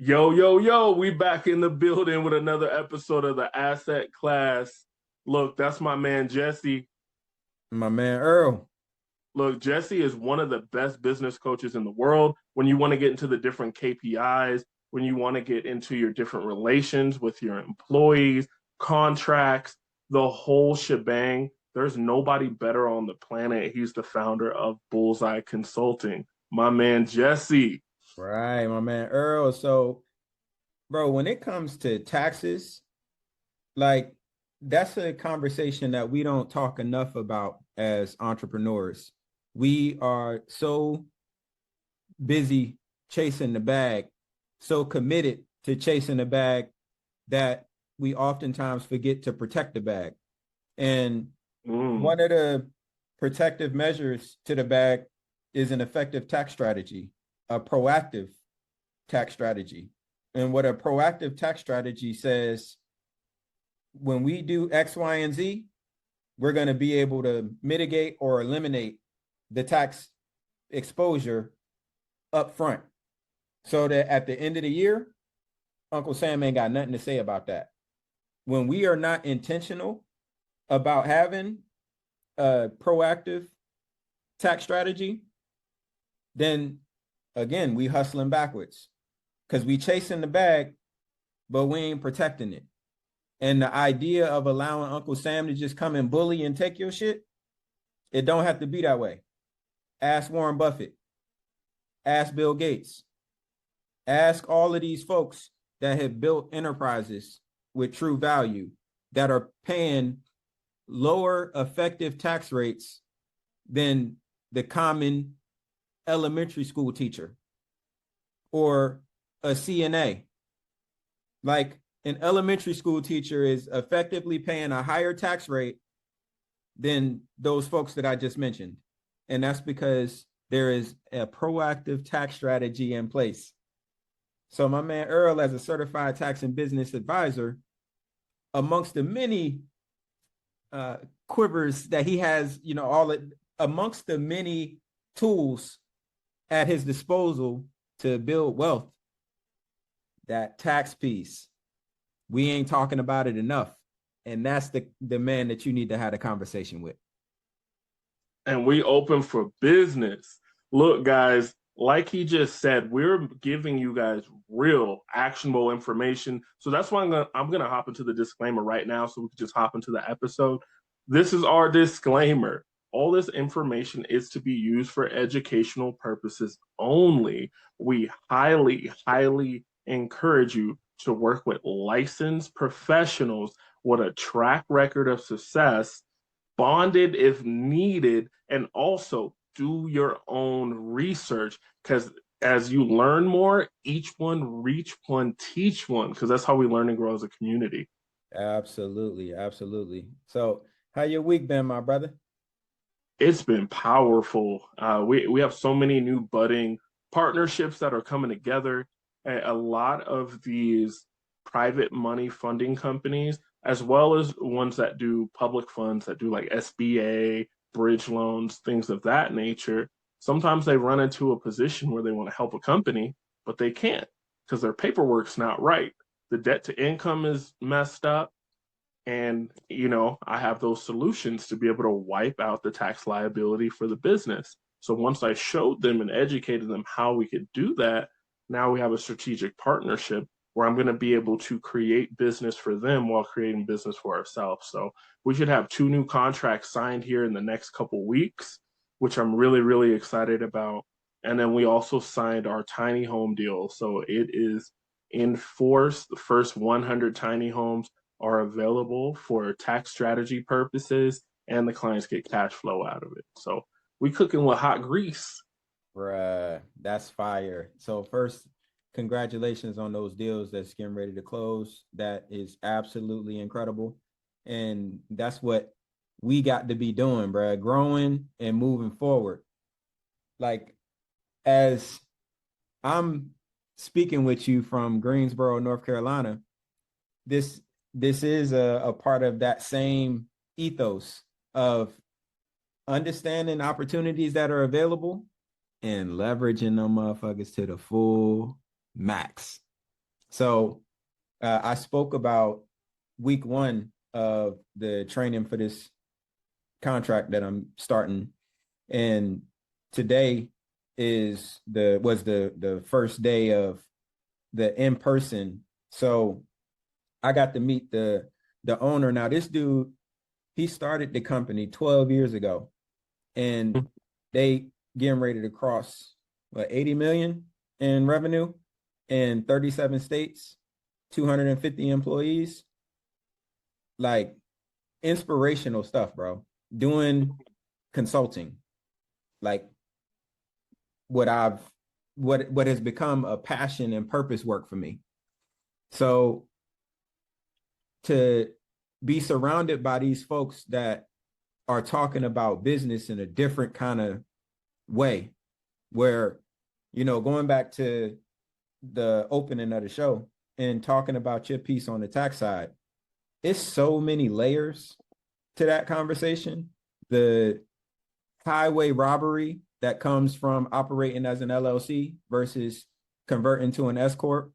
Yo, yo, yo, we back in the building with another episode of the Asset Class. Look, that's my man Jesse. My man Earl. Look, Jesse is one of the best business coaches in the world. When you want to get into the different KPIs, when you want to get into your different relations with your employees, contracts, the whole shebang, there's nobody better on the planet. He's the founder of Bullseye Consulting. My man Jesse. Right, my man Earl. So, bro, when it comes to taxes, like that's a conversation that we don't talk enough about as entrepreneurs. We are so busy chasing the bag, so committed to chasing the bag that we oftentimes forget to protect the bag. And Mm. one of the protective measures to the bag is an effective tax strategy, a proactive tax strategy. And what a proactive tax strategy says, when we do X, Y, and Z, we're going to be able to mitigate or eliminate the tax exposure up front so that at the end of the year, Uncle Sam ain't got nothing to say about that. When we are not intentional about having a proactive tax strategy, then again, we hustling backwards because we chasing the bag, but we ain't protecting it. And the idea of allowing Uncle Sam to just come and bully and take your shit, it don't have to be that way. Ask Warren Buffett, ask Bill Gates, ask all of these folks that have built enterprises with true value that are paying lower effective tax rates than the common elementary school teacher or a CNA. Like an elementary school teacher is effectively paying a higher tax rate than those folks that I just mentioned. And that's because there is a proactive tax strategy in place. So my man Earl, as a certified tax and business advisor, amongst the many quivers that he has, amongst the many tools at his disposal to build wealth, that tax piece, we ain't talking about it enough. And that's the man that you need to have a conversation with. And we open for business. Look, guys, like he just said, we're giving you guys real actionable information. So that's why I'm gonna hop into the disclaimer right now so we can just hop into the episode. This is our disclaimer. All this information is to be used for educational purposes only. We highly, highly encourage you to work with licensed professionals with a track record of success, bonded if needed, and also do your own research because as you learn more, each one reach one, teach one, because that's how we learn and grow as a community. Absolutely, absolutely. So how your week been, my brother? It's been powerful. We have so many new budding partnerships that are coming together. A lot of these private money funding companies, as well as ones that do public funds that do like SBA, bridge loans, things of that nature. Sometimes they run into a position where they want to help a company, but they can't because their paperwork's not right. The debt to income is messed up, and I have those solutions to be able to wipe out the tax liability for the business. So once I showed them and educated them how we could do that, now we have a strategic partnership where I'm going to be able to create business for them while creating business for ourselves. So we should have two new contracts signed here in the next couple weeks, which I'm really, really excited about. And then we also signed our tiny home deal. So it is in force. The first 100 tiny homes are available for tax strategy purposes, and the clients get cash flow out of it. So we cooking with hot grease. Bruh, that's fire. So first, congratulations on those deals that's getting ready to close. That is absolutely incredible. And that's what we got to be doing, bruh, growing and moving forward. Like, as I'm speaking with you from Greensboro, North Carolina, this this is a part of that same ethos of understanding opportunities that are available and leveraging them motherfuckers to the full max. So I spoke about week one of the training for this contract that I'm starting, and today was the first day of the in-person. So I got to meet the owner. Now this dude, he started the company 12 years ago, and they getting ready to cross 80 million in revenue in 37 states, 250 employees. Like, inspirational stuff, bro. Doing consulting, like what has become a passion and purpose work for me. So to be surrounded by these folks that are talking about business in a different kind of way, where, going back to the opening of the show and talking about your piece on the tax side, it's so many layers to that conversation. The highway robbery that comes from operating as an LLC versus converting to an S corp,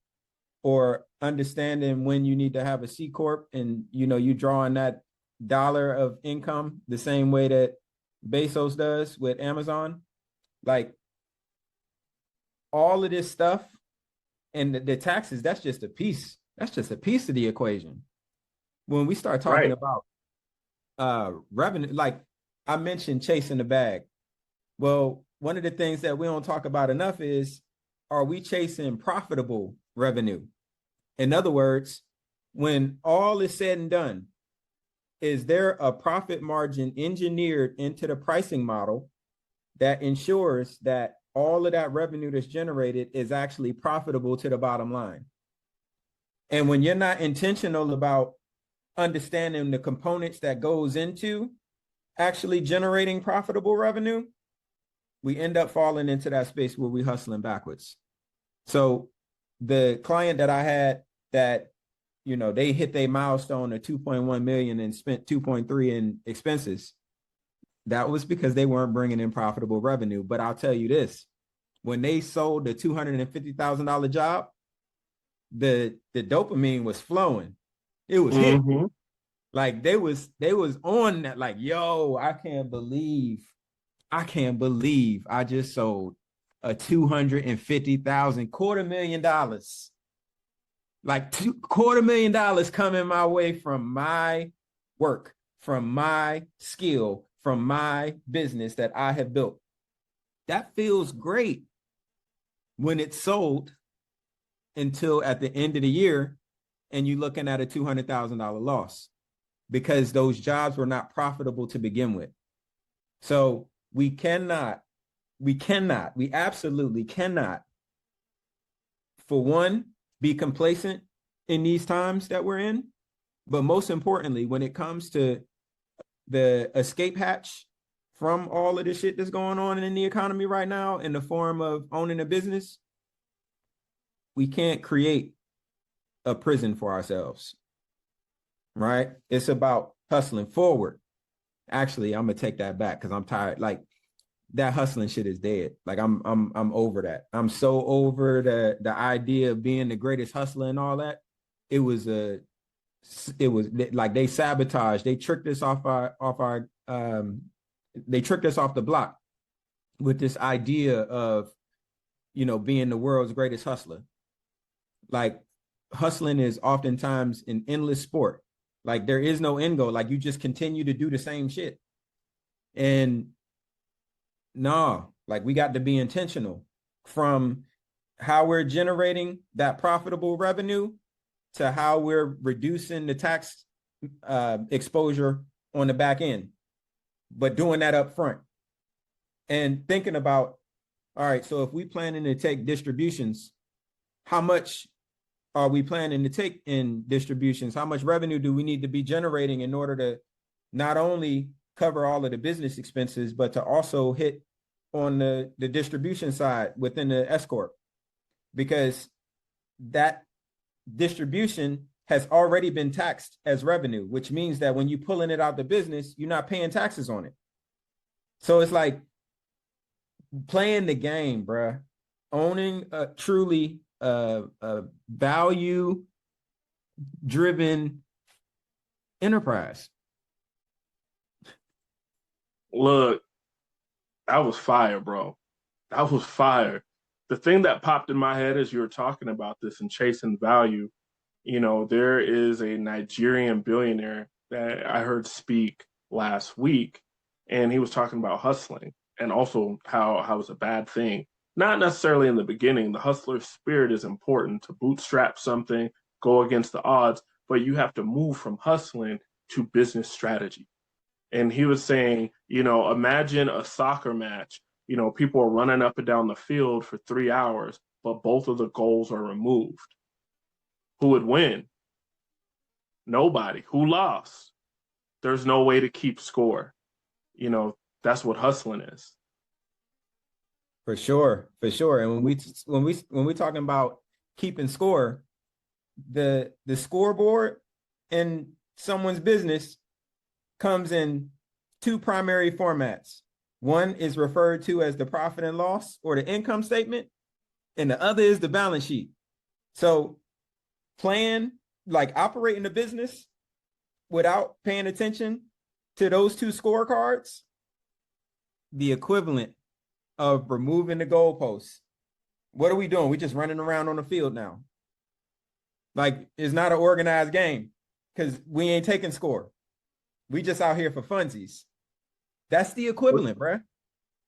or understanding when you need to have a C corp, and you draw on that dollar of income the same way that Bezos does with Amazon. Like, all of this stuff, and the taxes, that's just a piece. That's just a piece of the equation. When we start talking Right. about revenue, like I mentioned, chasing the bag. Well, one of the things that we don't talk about enough is, are we chasing profitable revenue? In other words, when all is said and done, is there a profit margin engineered into the pricing model that ensures that all of that revenue that's generated is actually profitable to the bottom line? And when you're not intentional about understanding the components that goes into actually generating profitable revenue, we end up falling into that space where we hustling backwards. So the client that I had that, they hit their milestone of 2.1 million and spent 2.3 in expenses, that was because they weren't bringing in profitable revenue. But I'll tell you this, when they sold the $250,000 job, the dopamine was flowing. It was hit. Mm-hmm. Like, they was on that, like, yo, I can't believe I just sold a 250,000, $250,000, like $250,000 coming my way from my work, from my skill, from my business that I have built. That feels great when it's sold, until at the end of the year and you're looking at a $200,000 loss because those jobs were not profitable to begin with. So we absolutely cannot, for one, be complacent in these times that we're in. But most importantly, when it comes to the escape hatch from all of this shit that's going on in the economy right now in the form of owning a business, we can't create a prison for ourselves, right? It's about hustling forward. Actually, I'm gonna take that back because I'm tired. Like, that hustling shit is dead. Like, I'm over that. I'm so over the idea of being the greatest hustler and all that. It was like they sabotaged. They tricked us they tricked us off the block with this idea of being the world's greatest hustler. Like, hustling is oftentimes an endless sport. Like, there is no end goal. Like, you just continue to do the same shit. And no, like, we got to be intentional from how we're generating that profitable revenue to how we're reducing the tax exposure on the back end, but doing that up front and thinking about, all right, so if we planning to take distributions, how much are we planning to take in distributions? How much revenue do we need to be generating in order to not only cover all of the business expenses, but to also hit on the distribution side within the S corp? Because that distribution has already been taxed as revenue, which means that when you're pulling it out the business, you're not paying taxes on it. So it's like playing the game, bruh. Owning truly a value driven enterprise. Look, that was fire, bro. That was fire. The thing that popped in my head as you were talking about this and chasing value, there is a Nigerian billionaire that I heard speak last week, and he was talking about hustling and also how it's a bad thing. Not necessarily in the beginning. The hustler spirit is important to bootstrap something, go against the odds, but you have to move from hustling to business strategy. And he was saying, imagine a soccer match. People are running up and down the field for 3 hours, but both of the goals are removed. Who would win? Nobody. Who lost? There's no way to keep score. That's what hustling is. For sure, for sure. And when we talking about keeping score, the scoreboard in someone's business comes in two primary formats. One is referred to as the profit and loss or the income statement, and the other is the balance sheet. So operating the business without paying attention to those two scorecards, the equivalent of removing the goalposts. What are we doing? We just running around on the field now. Like, it's not an organized game because we ain't taking score. We just out here for funsies. That's the equivalent, bruh.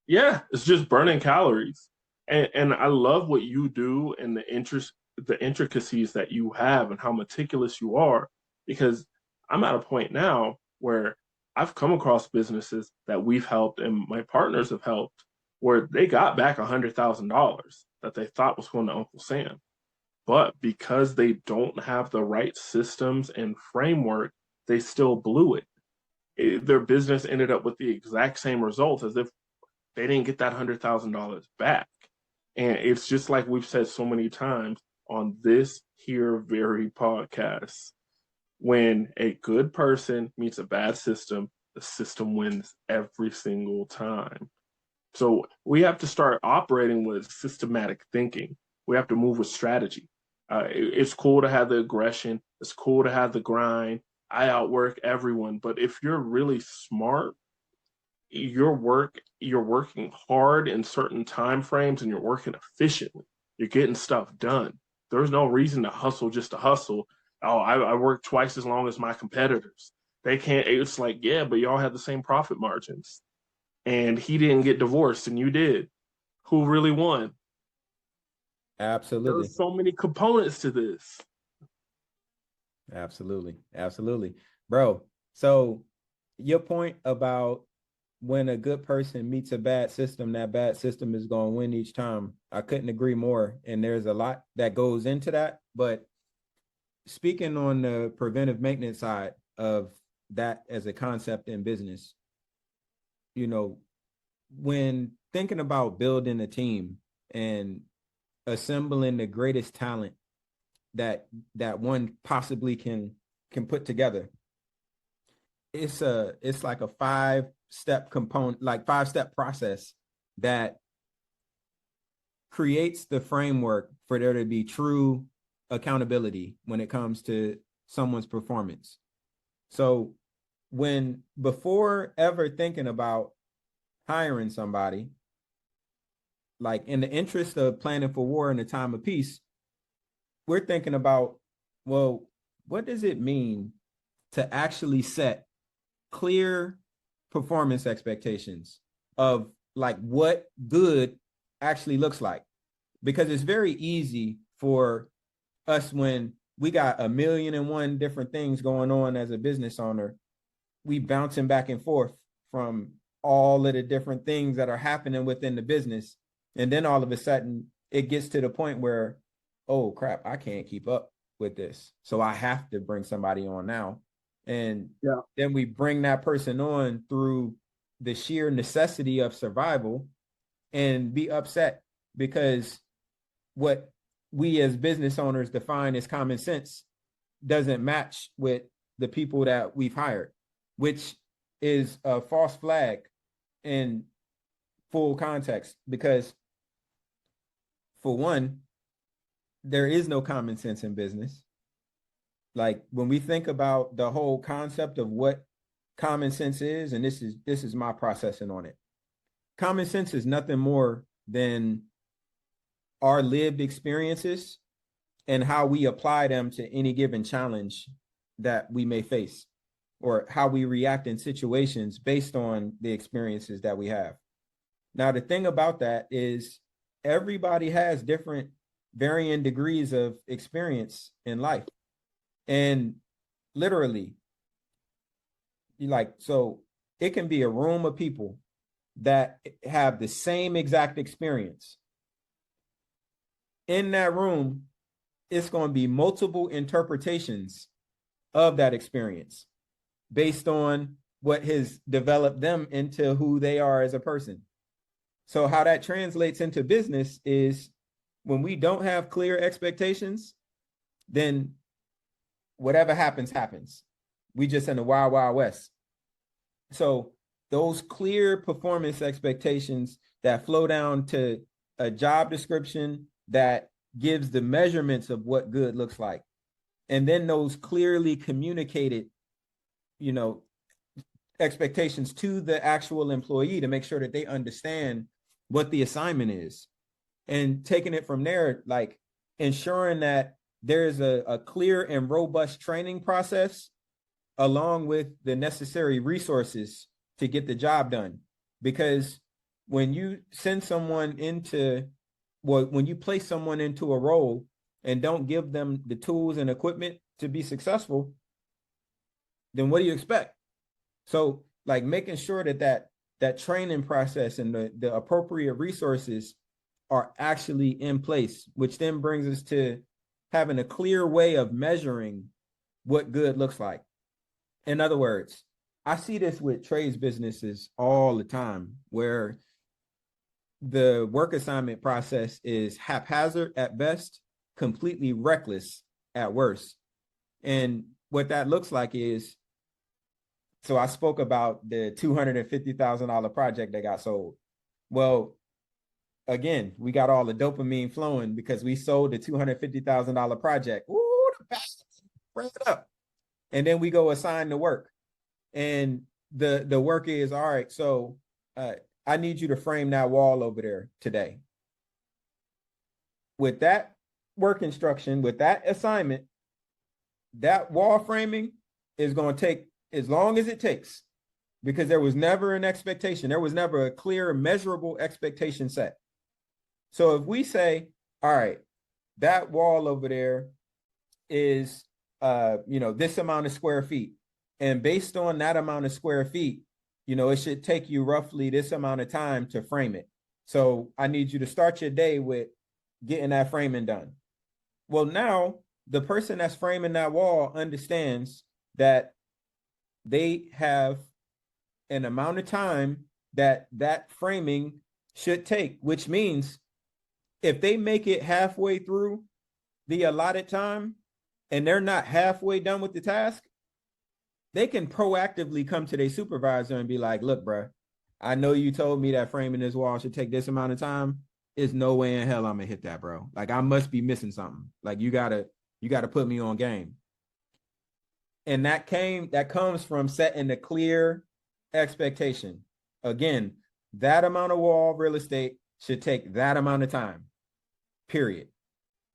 Yeah, it's just burning calories. And I love what you do and the intricacies that you have and how meticulous you are, because I'm at a point now where I've come across businesses that we've helped and my partners have helped where they got back $100,000 that they thought was going to Uncle Sam. But because they don't have the right systems and framework, they still blew it. Their business ended up with the exact same results as if they didn't get that $100,000 back. And it's just like we've said so many times on this here very podcast. When a good person meets a bad system, the system wins every single time. So we have to start operating with systematic thinking. We have to move with strategy. It's cool to have the aggression. It's cool to have the grind. I outwork everyone. But if you're really smart, you're working hard in certain time frames and you're working efficiently. You're getting stuff done. There's no reason to hustle just to hustle. Oh, I work twice as long as my competitors. They can't. It's like, yeah, but y'all have the same profit margins. And he didn't get divorced and you did. Who really won? Absolutely. There's so many components to this. Absolutely. Absolutely. Bro, so your point about when a good person meets a bad system, that bad system is going to win each time. I couldn't agree more. And there's a lot that goes into that. But speaking on the preventive maintenance side of that as a concept in business, when thinking about building a team and assembling the greatest talent that one possibly can put together, it's like a 5-step component, like 5-step process that creates the framework for there to be true accountability when it comes to someone's performance. So before ever thinking about hiring somebody, like in the interest of planning for war in a time of peace, we're thinking about, well, what does it mean to actually set clear performance expectations of like what good actually looks like? Because it's very easy for us when we got 1,000,001 different things going on as a business owner, we bouncing back and forth from all of the different things that are happening within the business. And then all of a sudden it gets to the point where, oh crap, I can't keep up with this. So I have to bring somebody on now. And then we bring that person on through the sheer necessity of survival and be upset because what we as business owners define as common sense doesn't match with the people that we've hired, which is a false flag in full context. Because for one, there is no common sense in business. Like when we think about the whole concept of what common sense is, and this is my processing on it. Common sense is nothing more than our lived experiences and how we apply them to any given challenge that we may face, or how we react in situations based on the experiences that we have. Now, the thing about that is everybody has different varying degrees of experience in life. And literally, so it can be a room of people that have the same exact experience. In that room, it's going to be multiple interpretations of that experience based on what has developed them into who they are as a person. So how that translates into business is when we don't have clear expectations, then whatever happens, happens. We just in the wild, wild west. So those clear performance expectations that flow down to a job description that gives the measurements of what good looks like. And then those clearly communicated, expectations to the actual employee to make sure that they understand what the assignment is. And taking it from there, like ensuring that there's a clear and robust training process along with the necessary resources to get the job done. Because when you send someone when you place someone into a role and don't give them the tools and equipment to be successful, then what do you expect? So like making sure that training process and the appropriate resources are actually in place, which then brings us to having a clear way of measuring what good looks like. In other words, I see this with trades businesses all the time where the work assignment process is haphazard at best, completely reckless at worst. And what that looks like is, so I spoke about the $250,000 project that got sold. Well, again, we got all the dopamine flowing because we sold the $250,000 project. Ooh, the bastards, bring it up. And then we go assign the work. And the work is, all right, so I need you to frame that wall over there today. With that work instruction, with that assignment, that wall framing is going to take as long as it takes, because there was never an expectation. There was never a clear, measurable expectation set. So if we say, all right, that wall over there is, this amount of square feet, and based on that amount of square feet, it should take you roughly this amount of time to frame it. So I need you to start your day with getting that framing done. Well, now the person that's framing that wall understands that they have an amount of time that framing should take, which means if they make it halfway through the allotted time and they're not halfway done with the task, they can proactively come to their supervisor and be like, look, bro, I know you told me that framing this wall should take this amount of time. There's no way in hell I'm gonna hit that, bro. Like I must be missing something. Like you gotta put me on game. And that comes from setting a clear expectation. Again, that amount of wall real estate should take that amount of time, period.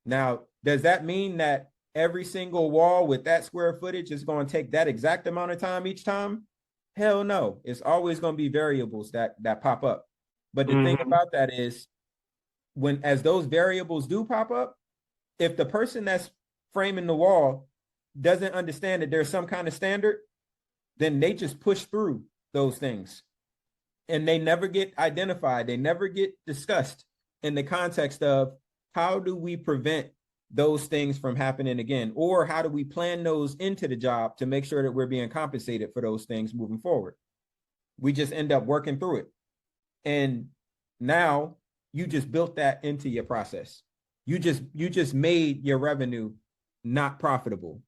Now, does that mean that every single wall with that square footage is going to take that exact amount of time each time? Hell no. It's always going to be variables that pop up. But the thing about that is as those variables do pop up, if the person that's framing the wall doesn't understand that there's some kind of standard, then they just push through those things and they never get identified. They never get discussed in the context of how do we prevent those things from happening again, or how do we plan those into the job to make sure that we're being compensated for those things moving forward. We just end up working through it. And now you just built that into your process. You just made your revenue not profitable,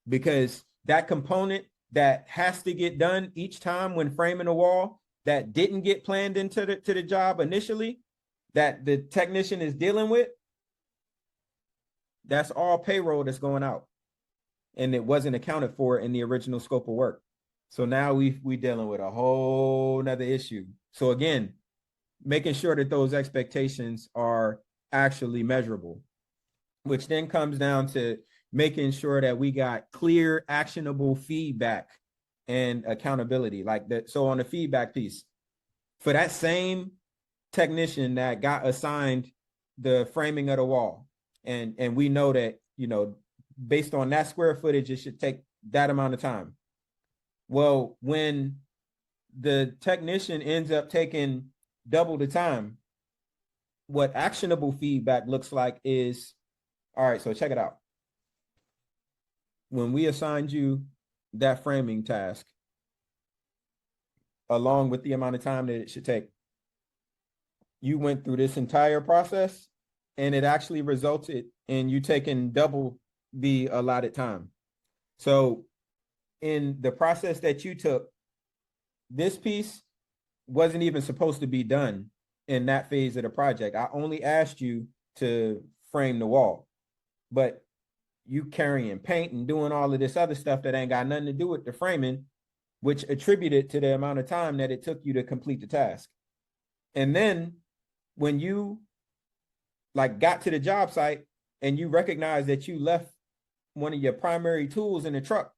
because that component that has to get done each time when framing a wall that didn't get planned into the job initially, that the technician is dealing with, that's all payroll that's going out, and it wasn't accounted for in the original scope of work. So now we dealing with a whole nother issue. So again, making sure that those expectations are actually measurable, which then comes down to making sure that we got clear, actionable feedback and accountability. Like that. So on the feedback piece, for that same technician that got assigned the framing of the wall, and we know that, you know, based on that square footage, it should take that amount of time. Well, when the technician ends up taking double the time, what actionable feedback looks like is, all right, so check it out. When we assigned you that framing task, along with the amount of time that it should take, you went through this entire process, and it actually resulted in you taking double the allotted time. So in the process that you took, this piece wasn't even supposed to be done in that phase of the project. I only asked you to frame the wall, but you carrying paint and doing all of this other stuff that ain't got nothing to do with the framing, which attributed to the amount of time that it took you to complete the task. And then when you like got to the job site and you recognize that you left one of your primary tools in the truck,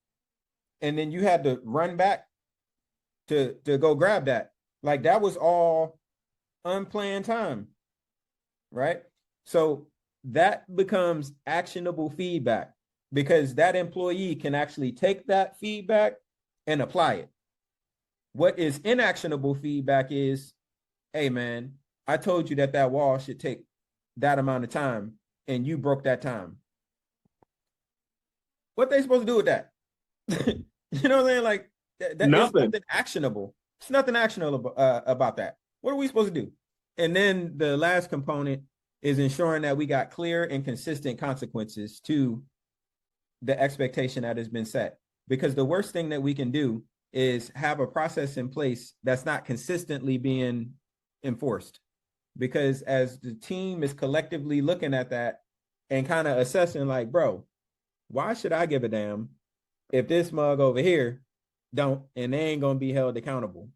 and then you had to run back to go grab that, like that was all unplanned time, right? So that becomes actionable feedback, because that employee can actually take that feedback and apply it. What is inactionable feedback is, hey man, I told you that that wall should take that amount of time, and you broke that time. What they supposed to do with that? You know what I'm saying? Like that is Nothing. nothing actionable. It's nothing actionable about that. What are we supposed to do? And then the last component is ensuring that we got clear and consistent consequences to the expectation that has been set. Because the worst thing that we can do is have a process in place that's not consistently being enforced. Because as the team is collectively looking at that and kind of assessing, like, bro, why should I give a damn if this mug over here don't, and they ain't gonna be held accountable?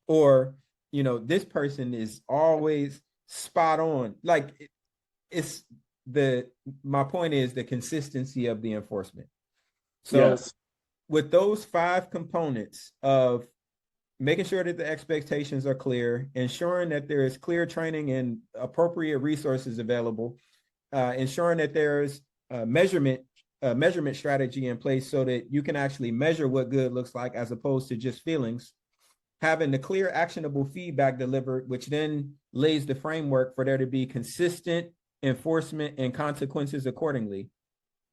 Or, you know, this person is always spot on. Like it's my point is the consistency of the enforcement. So Yes. with those 5 components of making sure that the expectations are clear, ensuring that there is clear training and appropriate resources available, ensuring that there's a measurement strategy in place so that you can actually measure what good looks like as opposed to just feelings, having the clear actionable feedback delivered, which then lays the framework for there to be consistent enforcement and consequences accordingly,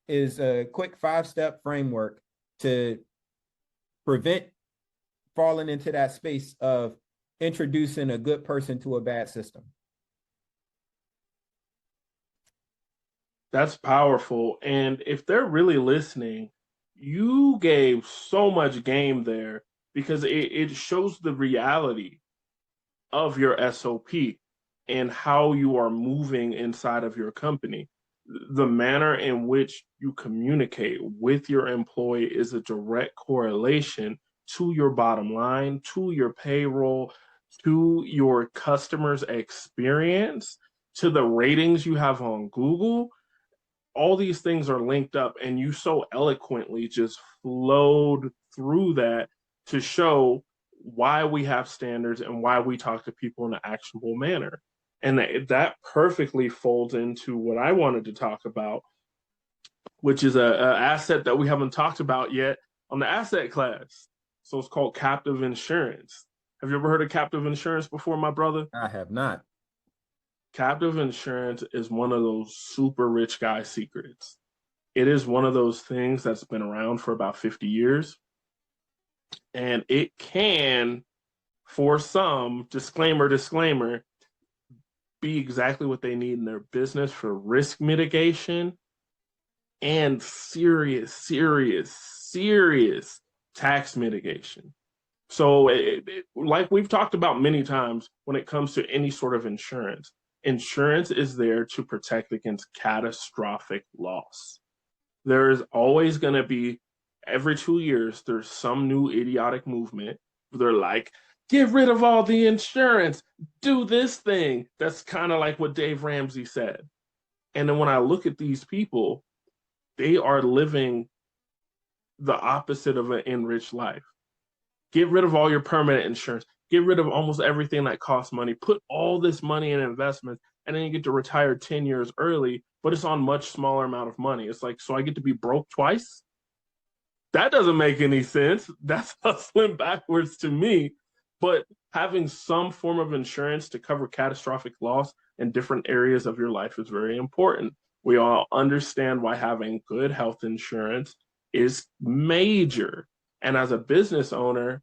is a quick 5-step framework to prevent falling into that space of introducing a good person to a bad system. That's powerful. And if they're really listening, you gave so much game there, because it shows the reality of your SOP and how you are moving inside of your company. The manner in which you communicate with your employee is a direct correlation to your bottom line, to your payroll, to your customers' experience, to the ratings you have on Google. All these things are linked up, and you so eloquently just flowed through that to show why we have standards and why we talk to people in an actionable manner. And that perfectly folds into what I wanted to talk about, which is a asset that we haven't talked about yet on the asset class. So it's called captive insurance. Have you ever heard of captive insurance before, my brother? I have not. Captive insurance is one of those super rich guy secrets. It is one of those things that's been around for about 50 years. And it can, for some, disclaimer, be exactly what they need in their business for risk mitigation and serious tax mitigation. So, like we've talked about many times, when it comes to any sort of insurance, Insurance is there to protect against catastrophic loss. There is always going to be, every 2 years, there's some new idiotic movement. They're like, get rid of all the insurance, do this thing. That's kind of like what Dave Ramsey said. And then when I look at these people, they are living the opposite of an enriched life. Get rid of all your permanent insurance. Get rid of almost everything that costs money. Put all this money in investments, and then you get to retire 10 years early, but it's on much smaller amount of money. It's like, so I get to be broke twice? That doesn't make any sense. That's hustling backwards to me. But having some form of insurance to cover catastrophic loss in different areas of your life is very important. We all understand why having good health insurance is major. And as a business owner,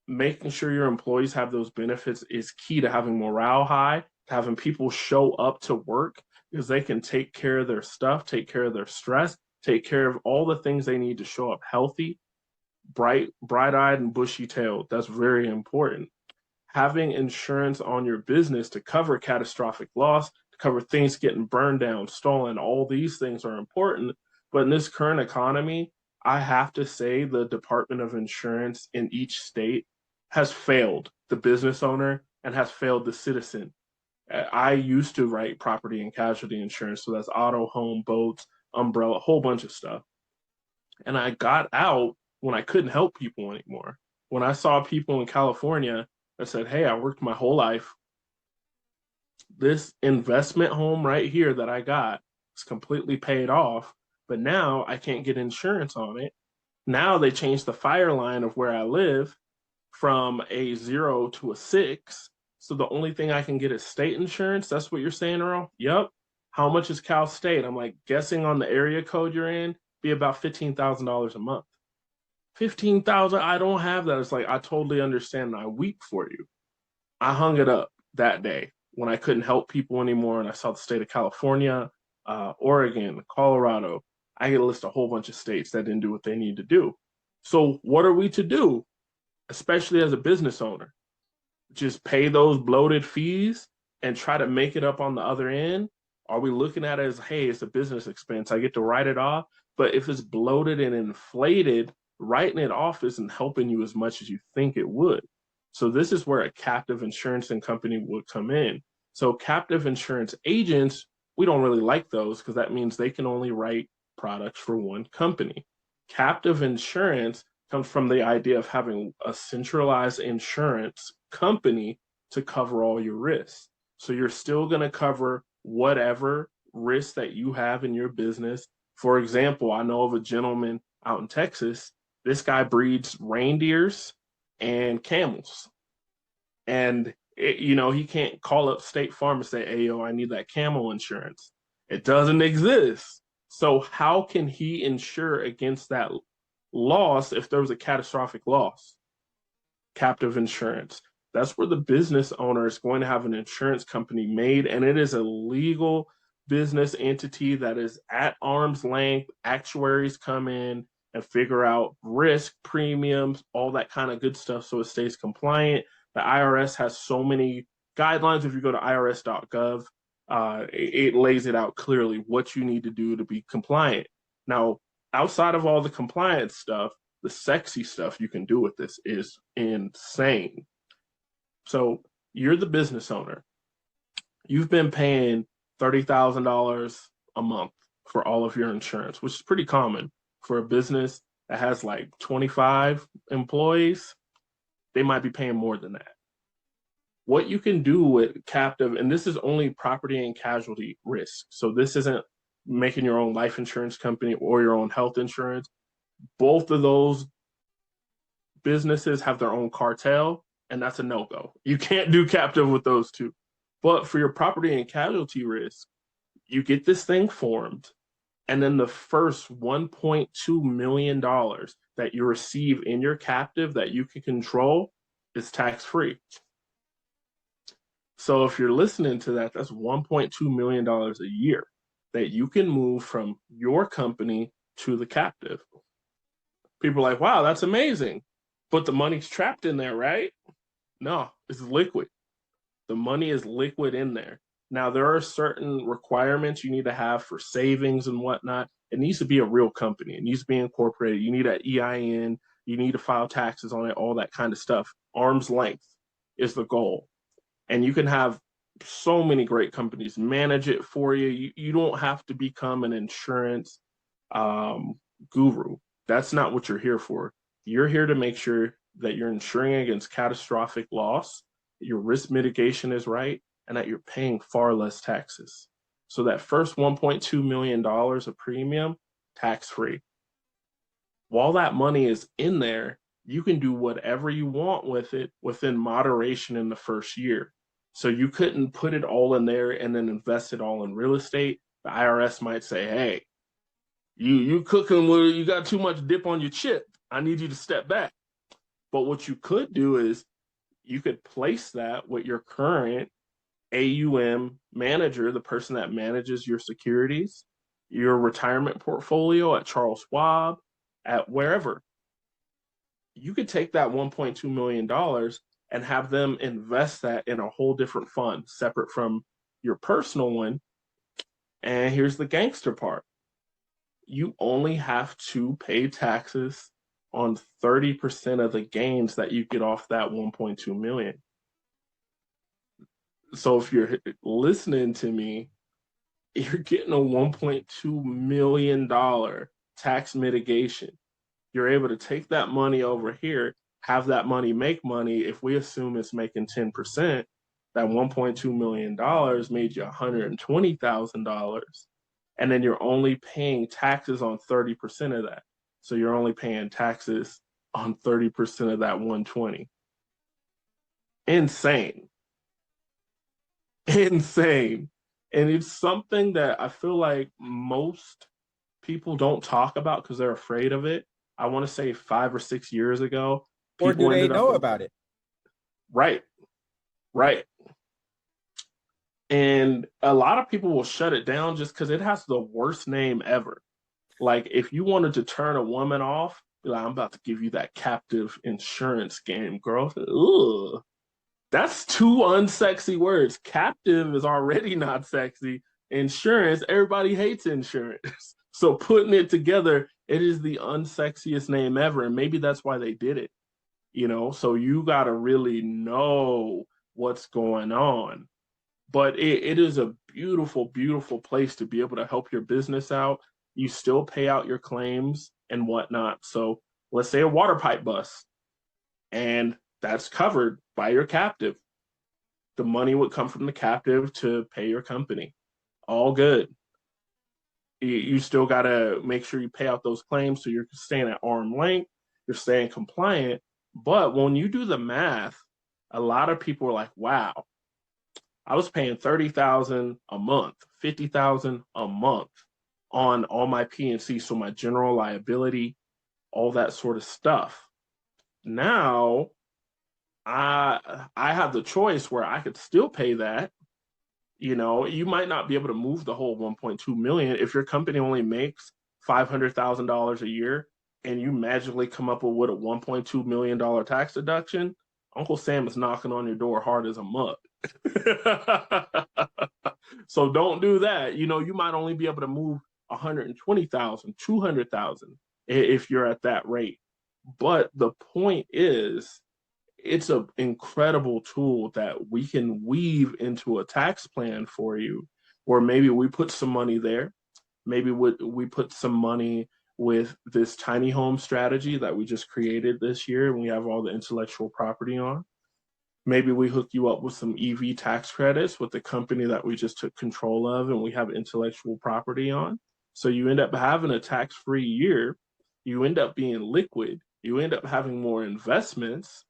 making sure your employees have those benefits is key to having morale high, to having people show up to work because they can take care of their stuff, take care of their stress, take care of all the things they need to show up healthy, bright-eyed and bushy-tailed. That's very important. Having insurance on your business to cover catastrophic loss, to cover things getting burned down, stolen, all these things are important. But in this current economy, I have to say the Department of Insurance in each state has failed the business owner and has failed the citizen. I used to write property and casualty insurance, so that's auto, home, boats, umbrella, a whole bunch of stuff. And I got out when I couldn't help people anymore. When I saw people in California that said, hey, I worked my whole life. This investment home right here that I got is completely paid off, but now I can't get insurance on it. Now they changed the fire line of where I live from a 0 to a 6. So the only thing I can get is state insurance. That's what you're saying, Earl? Yep. How much is Cal State? I'm like, guessing on the area code you're in, be about $15,000 a month. 15,000, I don't have that. It's like, I totally understand and I weep for you. I hung it up that day when I couldn't help people anymore and I saw the state of California, Oregon, Colorado. I could list a whole bunch of states that didn't do what they need to do. So what are we to do, especially as a business owner? Just pay those bloated fees and try to make it up on the other end? Are we looking at it as, hey, it's a business expense, I get to write it off? But if it's bloated and inflated, writing it off isn't helping you as much as you think it would. So this is where a captive insurance company would come in. So captive insurance agents, we don't really like those because that means they can only write products for one company. Captive insurance comes from the idea of having a centralized insurance company to cover all your risks. So you're still going to cover whatever risks that you have in your business. For example, I know of a gentleman out in Texas. This guy breeds reindeers and camels. And, he can't call up State Farm and say, hey, yo, I need that camel insurance. It doesn't exist. So how can he insure against that loss if there was a catastrophic loss? Captive insurance. That's where the business owner is going to have an insurance company made, and it is a legal business entity that is at arm's length. Actuaries come in and figure out risk, premiums, all that kind of good stuff so it stays compliant. The IRS has so many guidelines. If you go to irs.gov, it lays it out clearly what you need to do to be compliant. Now, outside of all the compliance stuff, the sexy stuff you can do with this is insane. So you're the business owner. You've been paying $30,000 a month for all of your insurance, which is pretty common for a business that has like 25 employees. They might be paying more than that. What you can do with captive, and this is only property and casualty risk. So this isn't making your own life insurance company or your own health insurance. Both of those businesses have their own cartel, and that's a no-go. You can't do captive with those two. But for your property and casualty risk, you get this thing formed, and then the first $1.2 million that you receive in your captive that you can control is tax-free. So if you're listening to that, that's $1.2 million a year that you can move from your company to the captive. People are like, wow, that's amazing. But the money's trapped in there, right? No, it's liquid. The money is liquid in there. Now, there are certain requirements you need to have for savings and whatnot. It needs to be a real company. It needs to be incorporated. You need an EIN. You need to file taxes on it, all that kind of stuff. Arm's length is the goal. And you can have so many great companies manage it for you. You don't have to become an insurance um, guru. That's not what you're here for. You're here to make sure that you're insuring against catastrophic loss, your risk mitigation is right, and that you're paying far less taxes. So that first $1.2 million of premium, tax free. While that money is in there, you can do whatever you want with it within moderation in the first year. So you couldn't put it all in there and then invest it all in real estate. The IRS might say, hey, you cooking where you got too much dip on your chip. I need you to step back. But what you could do is you could place that with your current AUM manager, the person that manages your securities, your retirement portfolio at Charles Schwab, at wherever. You could take that $1.2 million and have them invest that in a whole different fund, separate from your personal one. And here's the gangster part. You only have to pay taxes on 30% of the gains that you get off that 1.2 million. So if you're listening to me, you're getting a $1.2 million tax mitigation. You're able to take that money over here, have that money make money. If we assume it's making 10%, that $1.2 million made you $120,000. And then you're only paying taxes on 30% of that. So you're only paying taxes on 30% of that 120. Insane. Insane. And it's something that I feel like most people don't talk about because they're afraid of it. I want to say 5 or 6 years ago, Or do people they ended know up about it? right, right. And a lot of people will shut it down just because it has the worst name ever. Like if you wanted to turn a woman off, be like, I'm about to give you that captive insurance game, girl. Ugh. That's two unsexy words. Captive is already not sexy. Insurance, everybody hates insurance. So putting it together, it is the unsexiest name ever. And maybe that's why they did it, you know? So you got to really know what's going on. But it is a beautiful, beautiful place to be able to help your business out. You still pay out your claims and whatnot. So let's say a water pipe bust, and that's covered by your captive. The money would come from the captive to pay your company. All good. You still got to make sure you pay out those claims so you're staying at arm's length, you're staying compliant. But when you do the math, a lot of people are like, wow, I was paying 30,000 a month, 50,000 a month on all my P&C, so my general liability, all that sort of stuff. Now I have the choice where I could still pay that. You know, you might not be able to move the whole 1.2 million if your company only makes $500,000 a year and you magically come up with a $1.2 million tax deduction. Uncle Sam is knocking on your door hard as a mug. So don't do that. You know, you might only be able to move 120,000, 200,000 if you're at that rate. But the point is, it's an incredible tool that we can weave into a tax plan for you, or maybe we put some money there. Maybe we put some money with this tiny home strategy that we just created this year and we have all the intellectual property on. Maybe we hook you up with some EV tax credits with the company that we just took control of and we have intellectual property on. So you end up having a tax-free year. You end up being liquid. You end up having more investments.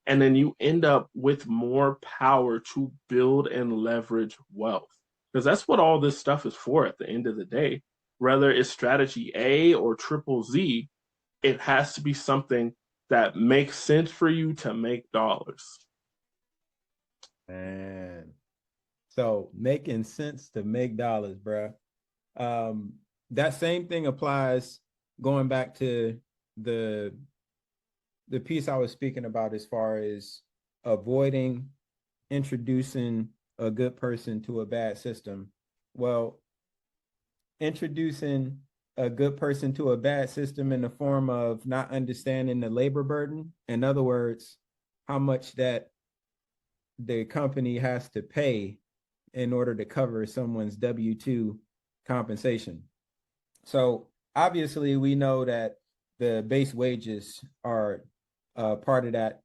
And then you end up with more power to build and leverage wealth. Because that's what all this stuff is for at the end of the day. Whether it's strategy A or triple Z, it has to be something that makes sense for you to make dollars. Man. So making sense to make dollars, bro. That same thing applies going back to the piece I was speaking about as far as avoiding introducing a good person to a bad system? Well, introducing a good person to a bad system in the form of not understanding the labor burden. In other words, how much that the company has to pay in order to cover someone's W-2 compensation. So obviously we know that the base wages are part of that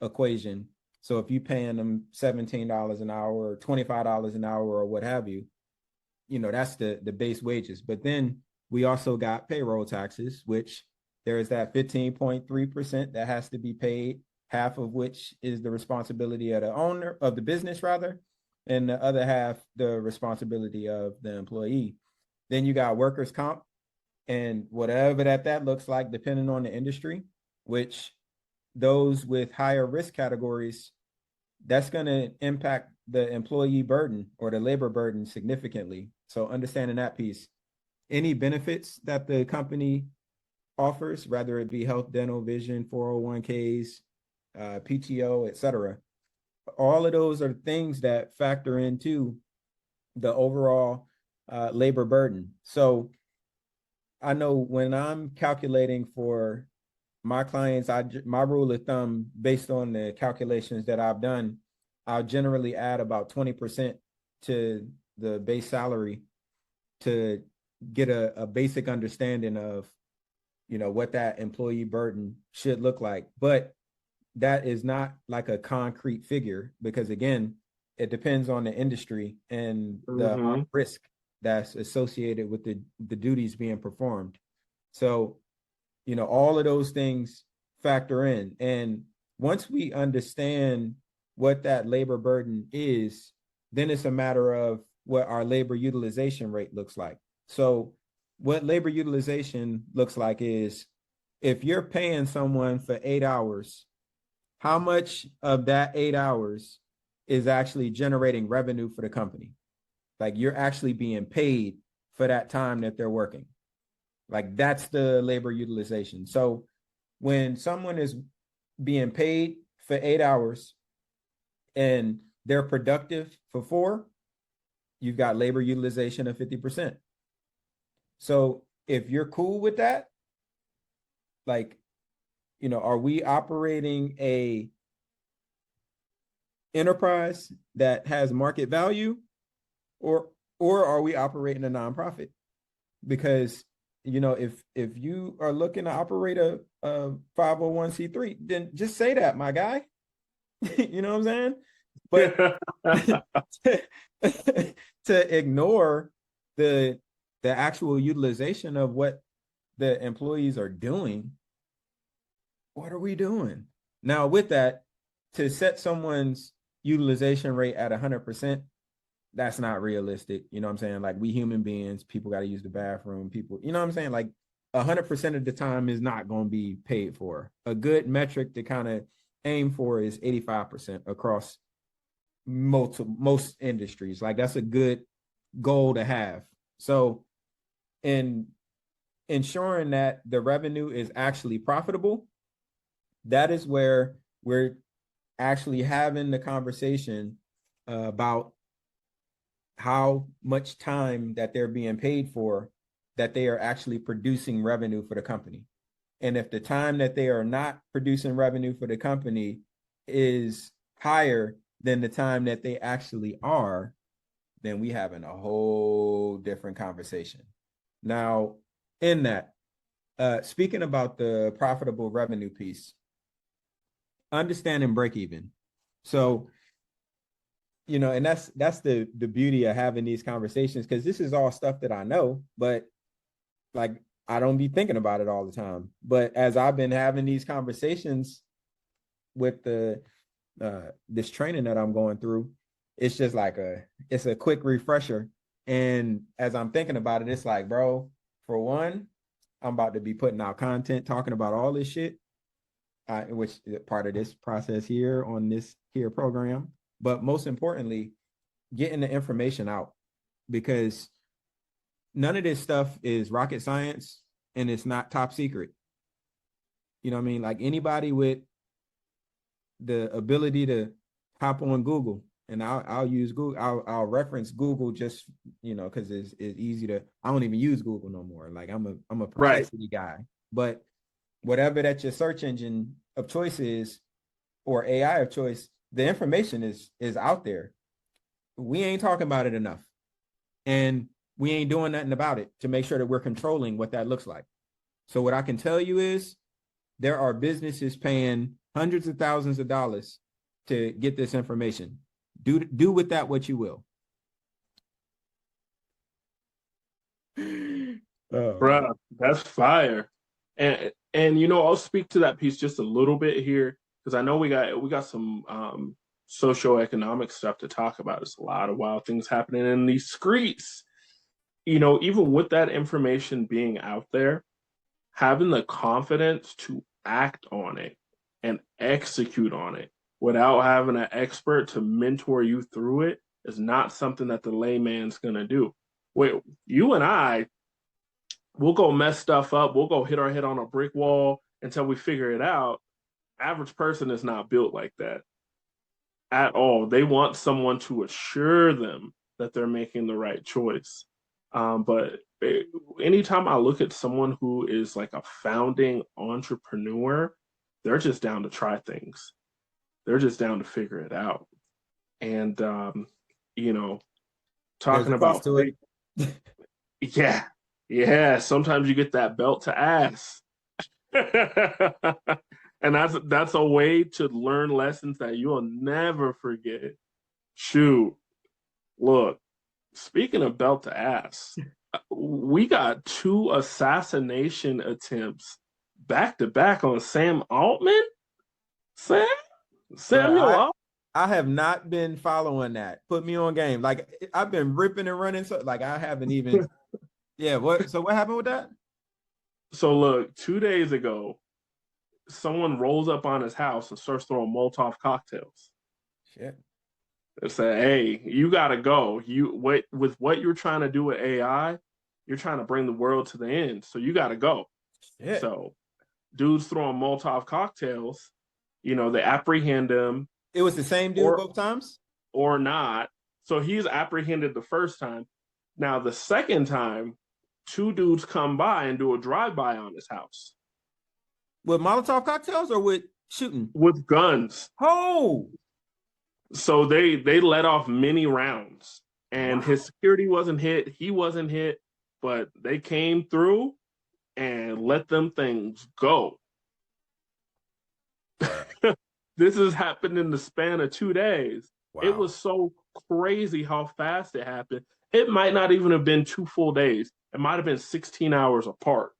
equation. So if you're paying them $17 an hour or $25 an hour or what have you, that's the base wages. But then we also got payroll taxes, which there is that 15.3% that has to be paid, half of which is the responsibility of the owner of the business, rather, and the other half the responsibility of the employee. Then you got workers' comp, and whatever that looks like, depending on the industry, which those with higher risk categories, that's going to impact the employee burden or the labor burden significantly. So understanding that piece, any benefits that the company offers, whether it be health, dental, vision, 401ks, PTO, etc., all of those are things that factor into the overall labor burden. So I know when I'm calculating for my clients, my rule of thumb, based on the calculations that I've done, I'll generally add about 20% to the base salary to get a basic understanding of, what that employee burden should look like. But that is not like a concrete figure, because again, it depends on the industry and the risk that's associated with the duties being performed. So, all of those things factor in. And once we understand what that labor burden is, then it's a matter of what our labor utilization rate looks like. So what labor utilization looks like is, if you're paying someone for 8 hours, how much of that 8 hours is actually generating revenue for the company? Like, you're actually being paid for that time that they're working. Like, that's the labor utilization. So when someone is being paid for 8 hours and they're productive for 4, you've got labor utilization of 50%. So if you're cool with that, like, are we operating a enterprise that has market value, or are we operating a nonprofit? Because if you are looking to operate a 501c3, then just say that, my guy. You know what I'm saying? But to ignore the actual utilization of what the employees are doing, what are we doing? Now, with that, to set someone's utilization rate at 100%, that's not realistic. You know what I'm saying? Like, we human beings, people got to use the bathroom. People, you know what I'm saying? Like, 100% of the time is not going to be paid for. A good metric to kind of aim for is 85% across most industries. Like, that's a good goal to have. So in ensuring that the revenue is actually profitable, that is where we're actually having the conversation about how much time that they're being paid for, that they are actually producing revenue for the company. And if the time that they are not producing revenue for the company is higher than the time that they actually are, then we having a whole different conversation. Now, in that, speaking about the profitable revenue piece, understanding break even. So, and that's the beauty of having these conversations, because this is all stuff that I know, but like, I don't be thinking about it all the time. But as I've been having these conversations with this training that I'm going through, it's just like it's a quick refresher. And as I'm thinking about it, it's like, bro, for one, I'm about to be putting out content talking about all this shit, which is part of this process here on this here program. But most importantly, getting the information out, because none of this stuff is rocket science and it's not top secret. You know what I mean? Like, anybody with the ability to hop on Google and I'll use Google. I'll reference Google just, because it's easy to. I don't even use Google no more. Like I'm a Right. Perplexity guy. But whatever that your search engine of choice is, or AI of choice, the information is out there. We ain't talking about it enough, and we ain't doing nothing about it to make sure that we're controlling what that looks like. So what I can tell you is there are businesses paying hundreds of thousands of dollars to get this information. Do with that what you will. Oh man. Bruh, that's fire. And I'll speak to that piece just a little bit here because I know we got some socioeconomic stuff to talk about. There's a lot of wild things happening in these streets. Even with that information being out there, having the confidence to act on it and execute on it without having an expert to mentor you through it is not something that the layman's gonna do. Wait, you and I, we'll go mess stuff up. We'll go hit our head on a brick wall until we figure it out. Average person is not built like that at all. They want someone to assure them that they're making the right choice. But anytime I look at someone who is like a founding entrepreneur, they're just down to try things. They're just down to figure it out. And you know, There's talking a cost about to it. yeah, yeah. Sometimes you get that belt to ass. And that's a way to learn lessons that you'll never forget. Shoot, look, speaking of belt to ass, we got two assassination attempts back to back on Sam Altman. Sam Bro, Samuel Altman. I have not been following that. Put me on game. Like I've been ripping and running. So like I haven't even. Yeah. What happened with that? So look, 2 days ago, someone rolls up on his house and starts throwing Molotov cocktails. Shit. They say, "Hey, you gotta go. With what you're trying to do with AI, you're trying to bring the world to the end. So you gotta go." Shit. So dudes throwing Molotov cocktails. They apprehend him It was the same dude or both times? or not. So he's apprehended the first time. Now the second time, two dudes come by and do a drive-by on his house With Molotov cocktails or with shooting? with guns. Oh, So they let off many rounds, and wow. his security wasn't hit. He wasn't hit, but they came through and let them things go. This has happened in the span of 2 days. It Wow. was so crazy how fast it happened. It might not even have been 2 full days. It might have been 16 hours apart.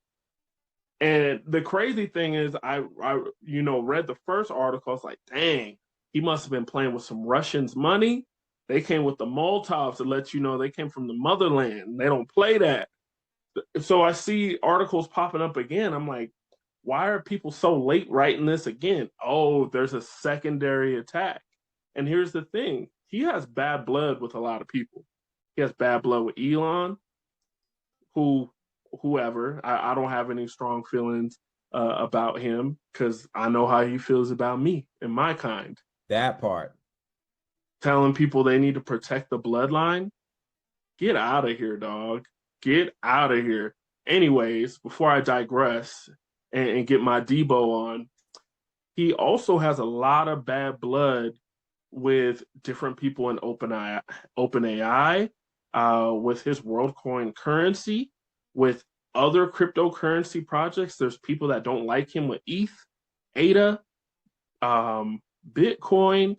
And the crazy thing is, I read the first article. It's like, dang, he must have been playing with some Russians' money. They came with the Molotovs to let you know they came from the motherland. They don't play that. So I see articles popping up again. I'm like, why are people so late writing this again? Oh, there's a secondary attack. And here's the thing: he has bad blood with a lot of people. He has bad blood with Elon, who whoever. I don't have any strong feelings about him because I know how he feels about me and my kind. That part. Telling people they need to protect the bloodline. Get out of here, dog. Get out of here. Anyways, before I digress and get my Debo on, he also has a lot of bad blood with different people in OpenAI, with his WorldCoin currency, with other cryptocurrency projects. There's people that don't like him with ETH, ADA, Bitcoin.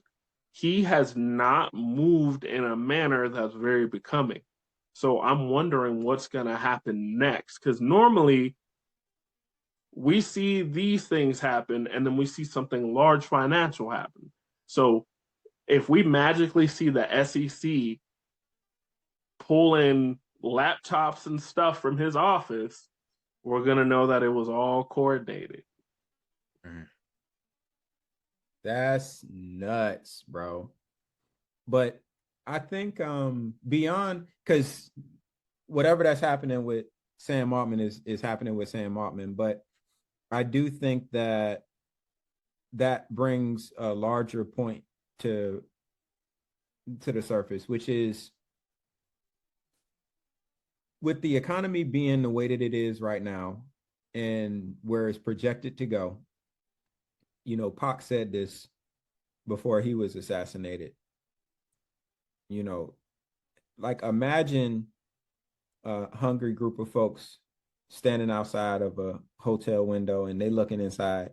He has not moved in a manner that's very becoming. So I'm wondering what's going to happen next. Because normally we see these things happen and then we see something large financial happen. So if we magically see the SEC pulling laptops and stuff from his office, we're going to know that it was all coordinated. That's nuts, bro. But I think beyond, because whatever that's happening with Sam Altman is happening with Sam Altman, but I do think that brings a larger point to to the surface, which is with the economy being the way that it is right now and where it's projected to go. You know, Pac said this before he was assassinated. You know, like imagine a hungry group of folks standing outside of a hotel window and they looking inside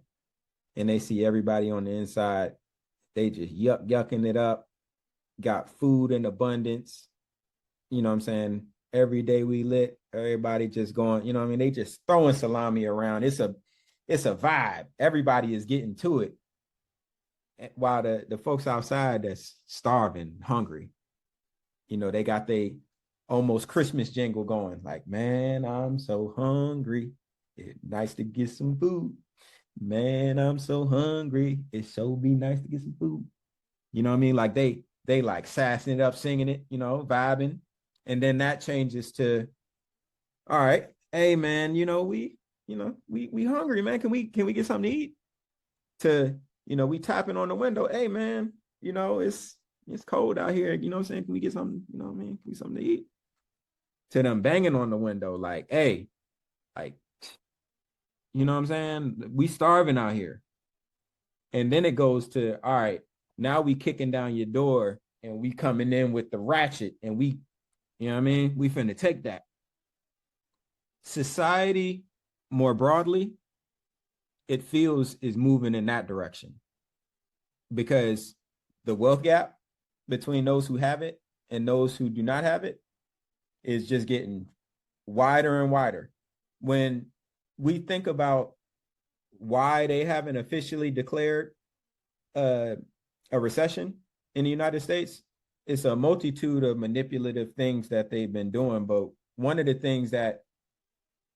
and they see everybody on the inside. They just yucking it up, got food in abundance. You know what I'm saying? Every day we lit, everybody just going, you know what I mean? They just throwing salami around. It's a vibe. Everybody is getting to it. While the folks outside that's starving, hungry, you know, they got they almost Christmas jingle going, like, man, I'm so hungry. It's nice to get some food. Man, I'm so hungry. It so be nice to get some food. You know what I mean? Like they like sassing it up, singing it, you know, vibing. And then that changes to, all right, hey man, we hungry, man. Can we get something to eat? To, we tapping on the window. Hey man, it's cold out here. You know what I'm saying? Can we get something, you know what I mean? Can we get something to eat? To them banging on the window, like, hey, like, you know what I'm saying? We starving out here. And then it goes to, all right, now we kicking down your door and we coming in with the ratchet and we, you know what I mean? We finna take that. Society, more broadly, it feels is moving in that direction because the wealth gap between those who have it and those who do not have it is just getting wider and wider. When we think about why they haven't officially declared a recession in the United States, it's a multitude of manipulative things that they've been doing. But one of the things that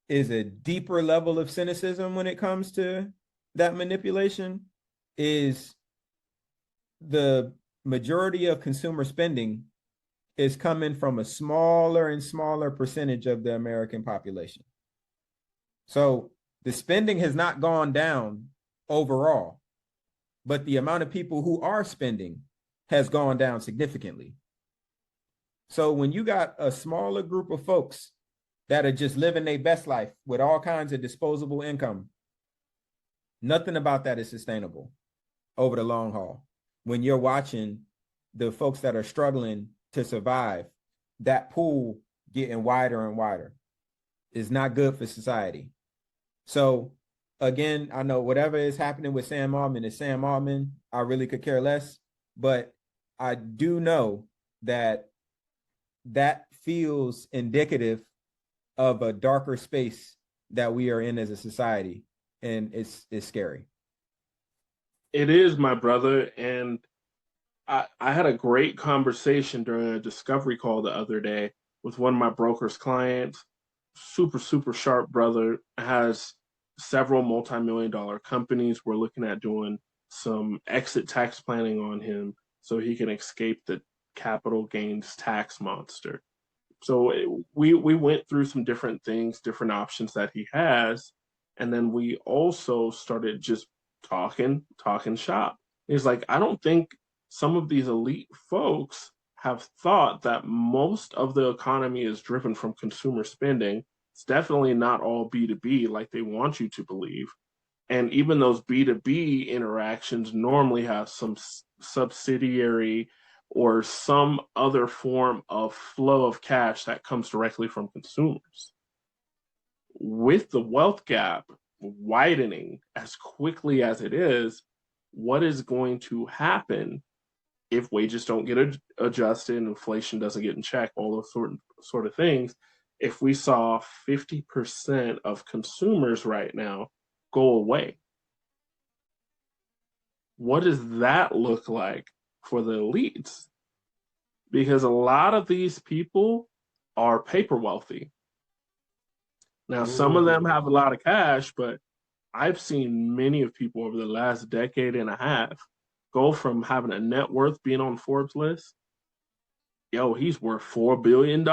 is a deeper level of cynicism when it comes to that manipulation is the majority of consumer spending is coming from a smaller and smaller percentage of the American population. So the spending has not gone down overall, but the amount of people who are spending has gone down significantly. So when you got a smaller group of folks that are just living their best life with all kinds of disposable income, nothing about that is sustainable over the long haul. When you're watching the folks that are struggling to survive, that pool getting wider and wider is not good for society. So again, I know whatever is happening with Sam Altman is Sam Altman. I really could care less, but I do know that that feels indicative of a darker space that we are in as a society, and it's scary. It is, my brother, and I had a great conversation during a discovery call the other day with one of my broker's clients. Super, super sharp brother, has several multi-million dollar companies. We're looking at doing some exit tax planning on him so he can escape the capital gains tax monster. So we went through some different things, different options that he has, and then we also started just talking shop. He's like, I don't think some of these elite folks have thought that most of the economy is driven from consumer spending. It's definitely not all B2B like they want you to believe. And even those B2B interactions normally have some subsidiary or some other form of flow of cash that comes directly from consumers. With the wealth gap widening as quickly as it is, what is going to happen if wages don't get adjusted, inflation doesn't get in check, all those sort of things? If we saw 50% of consumers right now go away, what does that look like for the elites? Because a lot of these people are paper wealthy. Now, some of them have a lot of cash, but I've seen many of people over the last decade and a half go from having a net worth being on Forbes list. Yo, he's worth $4 billion.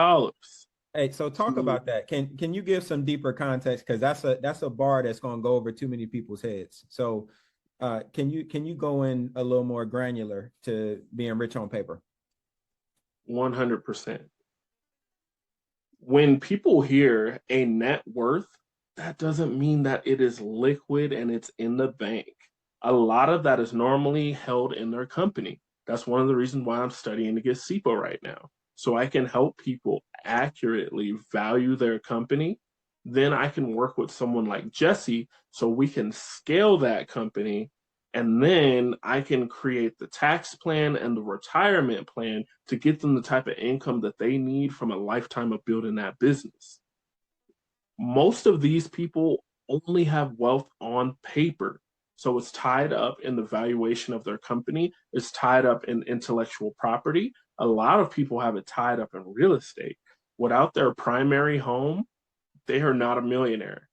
Hey, so talk about that. Can you give some deeper context? Because that's a bar that's going to go over too many people's heads. So can you go in a little more granular to being rich on paper? 100%. When people hear a net worth, that doesn't mean that it is liquid and it's in the bank. A lot of that is normally held in their company. That's one of the reasons why I'm studying to get SIPO right now. So I can help people accurately value their company. Then I can work with someone like Jesse so we can scale that company. And then I can create the tax plan and the retirement plan to get them the type of income that they need from a lifetime of building that business. Most of these people only have wealth on paper. So it's tied up in the valuation of their company, it's tied up in intellectual property. A lot of people have it tied up in real estate. Without their primary home, they are not a millionaire.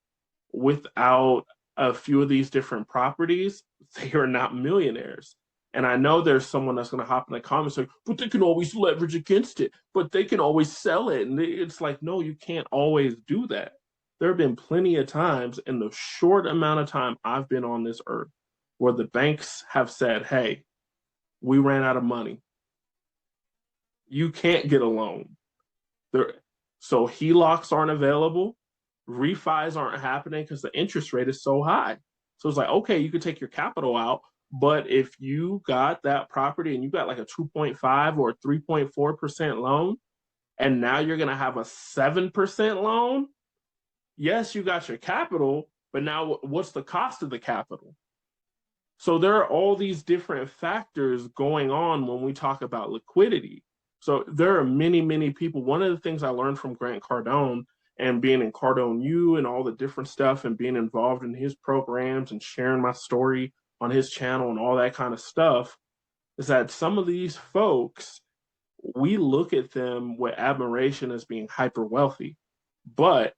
Without a few of these different properties, they are not millionaires. And I know there's someone that's going to hop in the comments like, but they can always leverage against it, but they can always sell it. And it's like, no, you can't always do that. There have been plenty of times in the short amount of time I've been on this earth where the banks have said, hey, we ran out of money. You can't get a loan. There, so HELOCs aren't available, refis aren't happening because the interest rate is so high. So it's like, okay, you could take your capital out, but if you got that property and you got like a 2.5 or 3.4% loan, and now you're going to have a 7% loan, yes, you got your capital, but now what's the cost of the capital? So there are all these different factors going on when we talk about liquidity. So there are many, many people. One of the things I learned from Grant Cardone and being in Cardone U and all the different stuff and being involved in his programs and sharing my story on his channel and all that kind of stuff is that some of these folks, we look at them with admiration as being hyper wealthy. But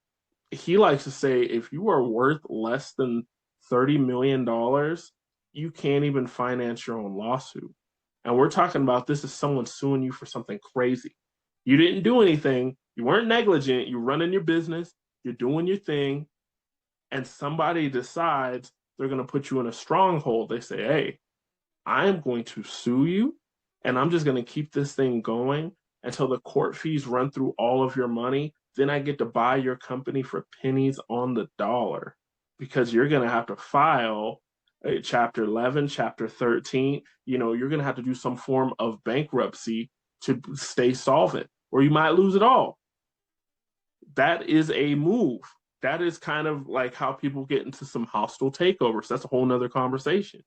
he likes to say if you are worth less than $30 million, you can't even finance your own lawsuit. And we're talking about this as someone suing you for something crazy. You didn't do anything. You weren't negligent. You're running your business. You're doing your thing. And somebody decides they're going to put you in a stronghold. They say, hey, I am going to sue you. And I'm just going to keep this thing going until the court fees run through all of your money. Then I get to buy your company for pennies on the dollar because you're going to have to file chapter 11, chapter 13. You're going to have to do some form of bankruptcy to stay solvent, or you might lose it all. That is a move. That is kind of like how people get into some hostile takeovers. That's a whole nother conversation.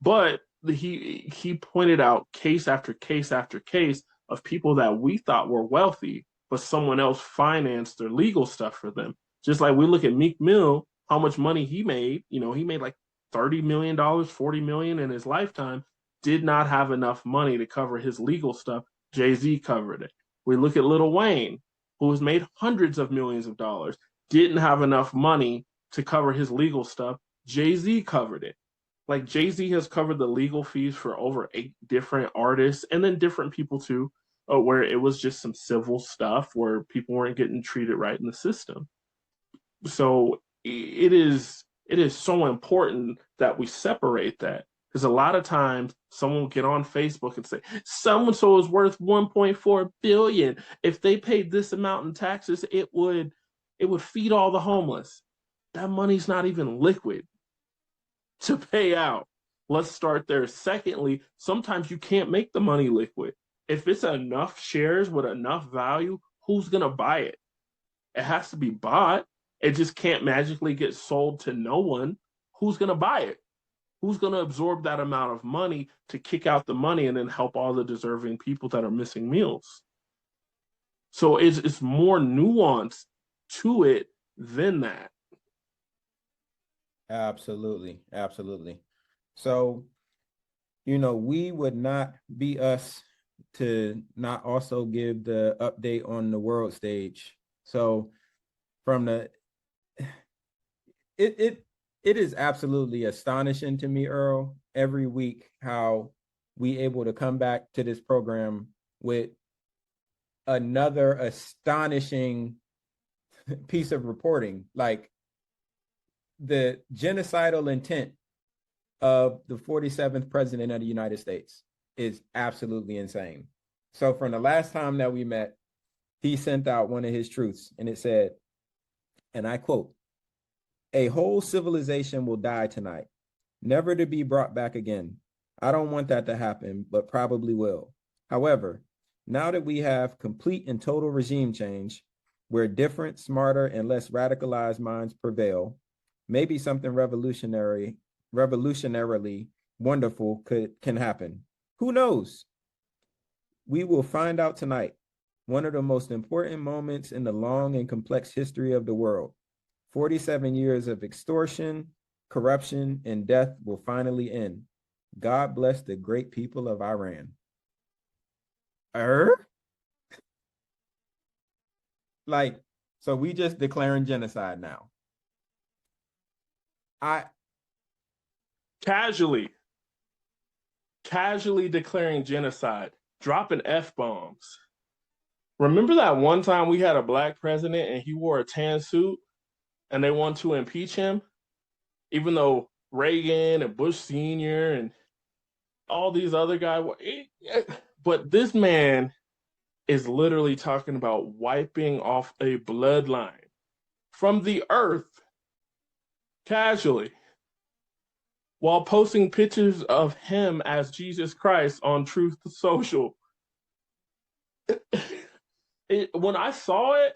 But he pointed out case after case after case of people that we thought were wealthy, but someone else financed their legal stuff for them. Just like we look at Meek Mill, how much money he made. He made like $30 million, $40 million in his lifetime, did not have enough money to cover his legal stuff. Jay-Z covered it. We look at Lil Wayne, who has made hundreds of millions of dollars, didn't have enough money to cover his legal stuff. Jay-Z covered it. Like Jay-Z has covered the legal fees for over 8 different artists and then different people too, where it was just some civil stuff where people weren't getting treated right in the system. So it is so important that we separate that, because a lot of times someone will get on Facebook and say so and so is worth 1.4 billion. If they paid this amount in taxes, it would feed all the homeless. That money's not even liquid to pay out. Let's start there. Secondly, sometimes you can't make the money liquid. If it's enough shares with enough value, who's going to buy it? It has to be bought. It just can't magically get sold to no one. Who's going to buy it? Who's going to absorb that amount of money to kick out the money and then help all the deserving people that are missing meals? So it's more nuance to it than that. Absolutely. Absolutely. So, we would not be us to not also give the update on the world stage. So it is absolutely astonishing to me, Earl, every week how we able to come back to this program with another astonishing piece of reporting, like the genocidal intent of the 47th president of the United States is absolutely insane. So from the last time that we met, he sent out one of his truths, and it said, and I quote, "A whole civilization will die tonight, never to be brought back again. I don't want that to happen, but probably will. However, now that we have complete and total regime change, where different, smarter, and less radicalized minds prevail, maybe something revolutionarily wonderful can happen. Who knows? We will find out tonight. One of the most important moments in the long and complex history of the world. 47 years of extortion, corruption, and death will finally end. God bless the great people of Iran." Like, so we just declaring genocide now. I Casually declaring genocide, dropping F-bombs. Remember that one time we had a black president and he wore a tan suit and they wanted to impeach him, even though Reagan and Bush Sr. and all these other guys were. But this man is literally talking about wiping off a bloodline from the earth casually while posting pictures of him as Jesus Christ on Truth Social. When I saw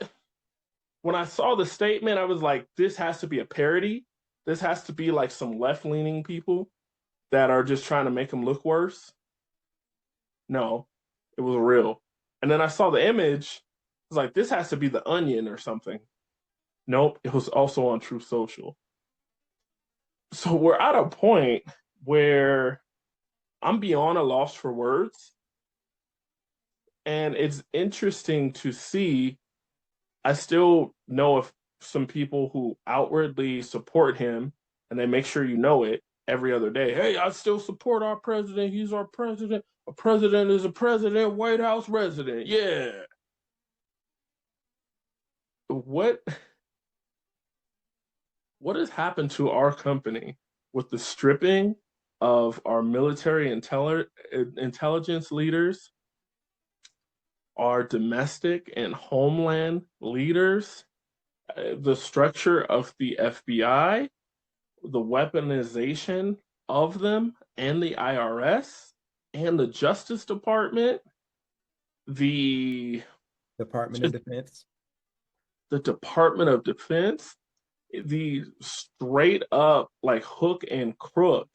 the statement, I was like, this has to be a parody. This has to be like some left-leaning people that are just trying to make him look worse. No, it was real. And then I saw the image. I was like, this has to be the Onion or something. Nope, it was also on Truth Social. So we're at a point where I'm beyond a loss for words. And it's interesting to see. I still know of some people who outwardly support him and they make sure you know it every other day. Hey, I still support our president. He's our president. A president is a president, White House resident. Yeah. What has happened to our company with the stripping of our military intelligence leaders, our domestic and homeland leaders, the structure of the FBI, the weaponization of them, and the IRS, and the Justice Department, the Department of Defense. the Department of Defense, the straight up like hook and crook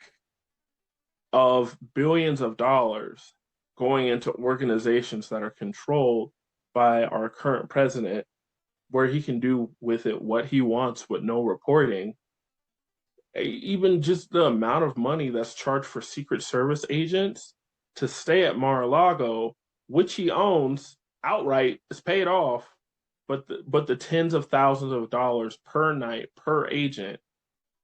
of billions of dollars going into organizations that are controlled by our current president, where he can do with it what he wants with no reporting. Even just the amount of money that's charged for Secret Service agents to stay at Mar-a-Lago, which he owns outright, is paid off, but the tens of thousands of dollars per night per agent,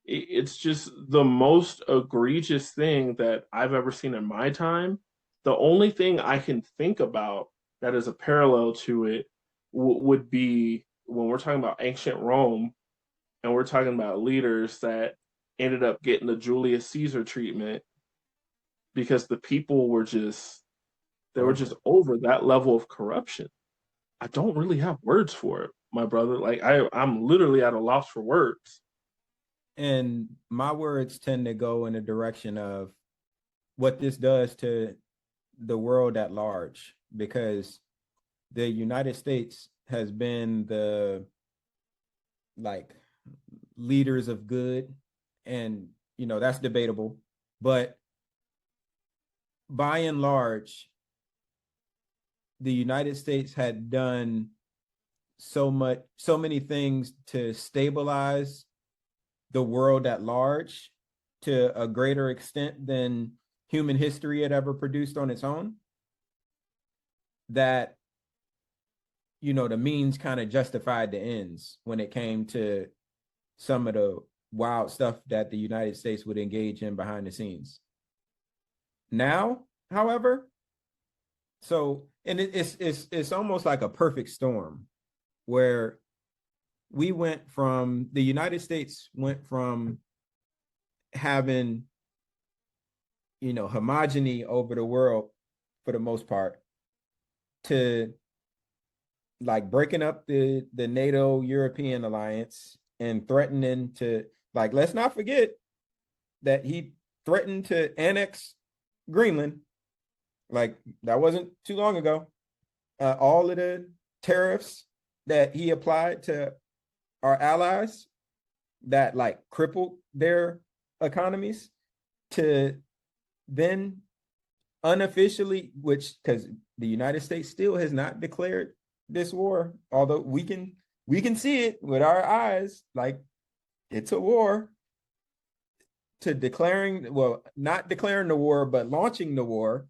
it's just the most egregious thing that I've ever seen in my time. The only thing I can think about that is a parallel to it would be when we're talking about ancient Rome and we're talking about leaders that ended up getting the Julius Caesar treatment because the people were just over that level of corruption. I don't really have words for it, my brother. Like I'm literally at a loss for words. And my words tend to go in the direction of what this does to the world at large, because the United States has been the like leaders of good, and that's debatable, but by and large the United States had done so many things to stabilize the world at large to a greater extent than human history had ever produced on its own, that the means kind of justified the ends when it came to some of the wild stuff that the United States would engage in behind the scenes. Now, however, it's almost like a perfect storm where the United States went from having, homogeny over the world for the most part, to like breaking up the NATO European alliance and threatening to, like, let's not forget that he threatened to annex Greenland. Like, that wasn't too long ago. All of the tariffs that he applied to our allies that like crippled their economies, to then unofficially, which, because the United States still has not declared this war, although we can see it with our eyes, like it's a war, to declaring, well, not declaring the war, but launching the war,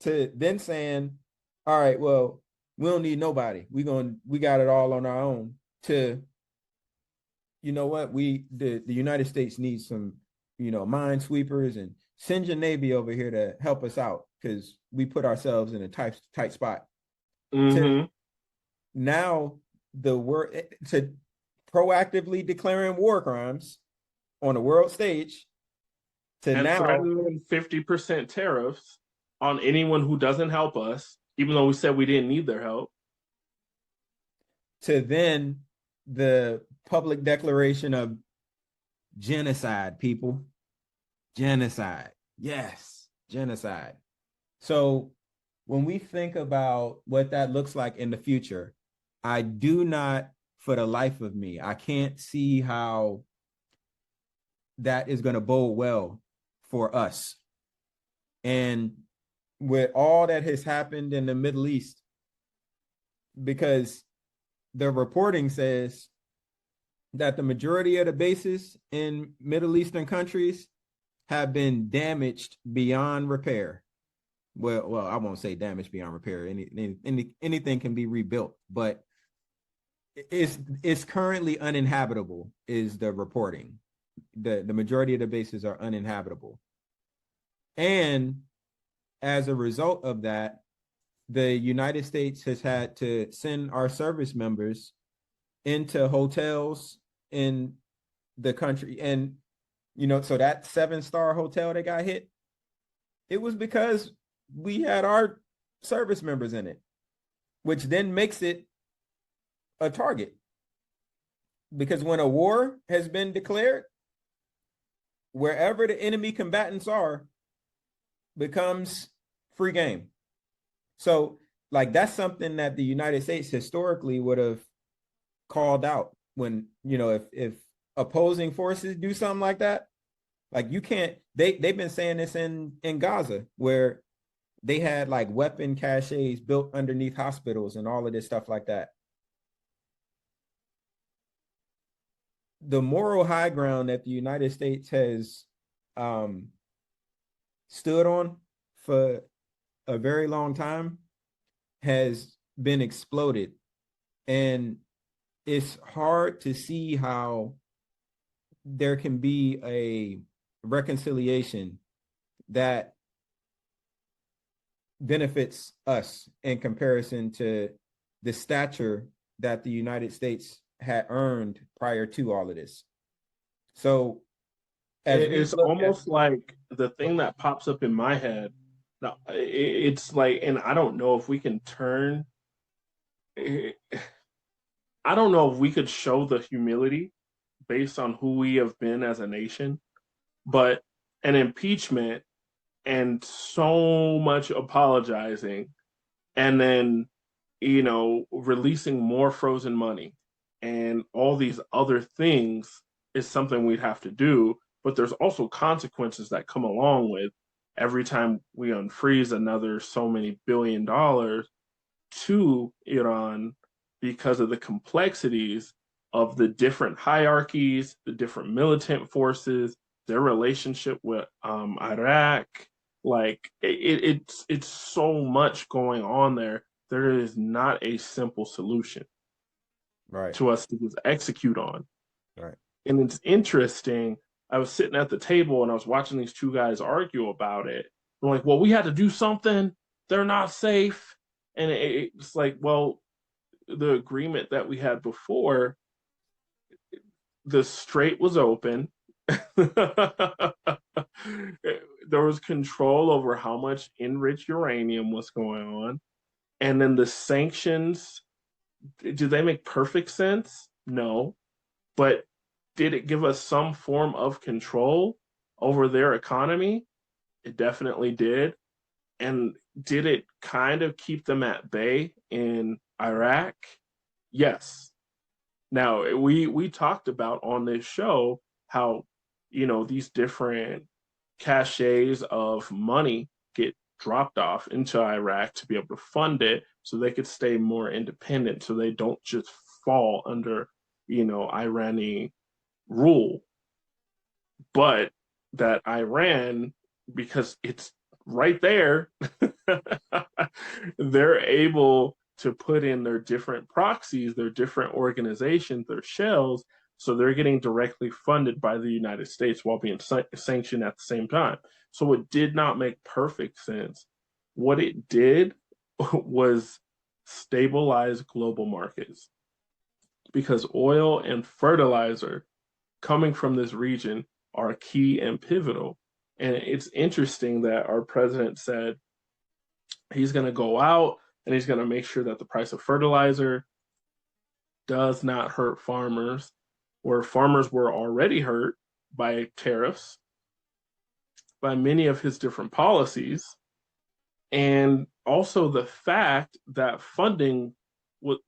to then saying, all right, well, we don't need nobody. We got it all on our own. To, you know what, the United States needs some, minesweepers, and send your Navy over here to help us out because we put ourselves in a tight spot. To Mm-hmm. now the word to proactively declaring war crimes on a world stage, to And now threatening 50% tariffs on anyone who doesn't help us, even though we said we didn't need their help. to then the public declaration of genocide, people. Genocide. Yes, genocide. So when we think about what that looks like in the future, I do not, for the life of me, I can't see how that is going to bode well for us. And with all that has happened in the Middle East, because the reporting says that the majority of the bases in Middle Eastern countries have been damaged beyond repair. Well, I won't say damaged beyond repair. Anything can be rebuilt, but it's currently uninhabitable, is the reporting. The majority of the bases are uninhabitable. And as a result of that, the United States has had to send our service members into hotels in the country. And, so that 7-star hotel that got hit, it was because we had our service members in it, which then makes it a target. Because when a war has been declared, wherever the enemy combatants are becomes free game. So, like, that's something that the United States historically would have called out when, if opposing forces do something like that. Like, you can't, they've been saying this in Gaza, where they had like weapon caches built underneath hospitals and all of this stuff like that. The moral high ground that the United States has stood on for a very long time has been exploded. And it's hard to see how there can be a reconciliation that benefits us in comparison to the stature that the United States had earned prior to all of this. So It's almost like the thing that pops up in my head. Now, it's like, and I don't know if we can turn. I don't know if we could show the humility based on who we have been as a nation, but an impeachment and so much apologizing, and then releasing more frozen money and all these other things is something we'd have to do. But there's also consequences that come along with every time we unfreeze another so many $billion to Iran, because of the complexities of the different hierarchies, the different militant forces, their relationship with Iraq. Like, it's so much going on there. There is not a simple solution right, to us to just execute on. right, And it's interesting. I was sitting at the table and I was watching these two guys argue about it. I'm like, well, we had to do something. They're not safe. And it's like, well, the agreement that we had before, the strait was open. There was control over how much enriched uranium was going on. And then the sanctions, do they make perfect sense? No. But did it give us some form of control over their economy? It definitely did. And did it kind of keep them at bay in Iraq? Yes. Now, we talked about on this show how, these different caches of money get dropped off into Iraq to be able to fund it so they could stay more independent, so they don't just fall under, Irani rule. But that Iran, because it's right there, they're able to put in their different proxies, their different organizations, their shells. So they're getting directly funded by the United States while being sanctioned at the same time. So it did not make perfect sense. What it did was stabilize global markets because oil and fertilizer coming from this region are key and pivotal. And it's interesting that our president said he's going to go out and he's going to make sure that the price of fertilizer does not hurt farmers, where farmers were already hurt by tariffs, by many of his different policies, and also the fact that funding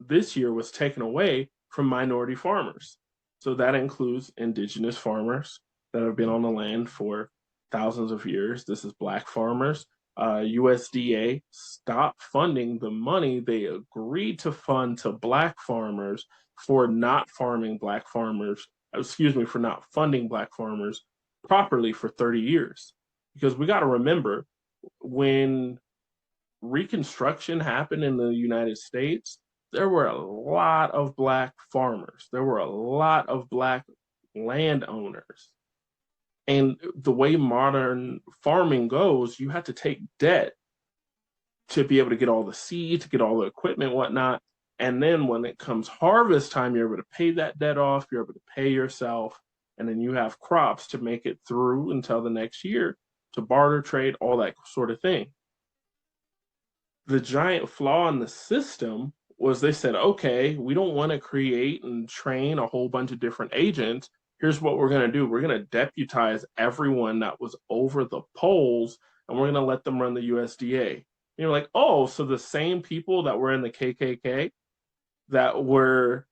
this year was taken away from minority farmers. So that includes indigenous farmers that have been on the land for thousands of years. This is Black farmers. USDA stopped funding the money they agreed to fund to Black farmers for not farming Black farmers, excuse me, for not funding Black farmers properly for 30 years. Because we got to remember, when Reconstruction happened in the United States, there were a lot of Black farmers. There were a lot of Black landowners. And the way modern farming goes, you have to take debt to be able to get all the seed, to get all the equipment, whatnot. And then when it comes harvest time, you're able to pay that debt off, you're able to pay yourself, and then you have crops to make it through until the next year to barter trade, all that sort of thing. The giant flaw in the system was they said, okay, we don't want to create and train a whole bunch of different agents. Here's what we're going to do. We're going to deputize everyone that was over the polls, and we're going to let them run the USDA. And you're like, oh, so the same people that were in the KKK that were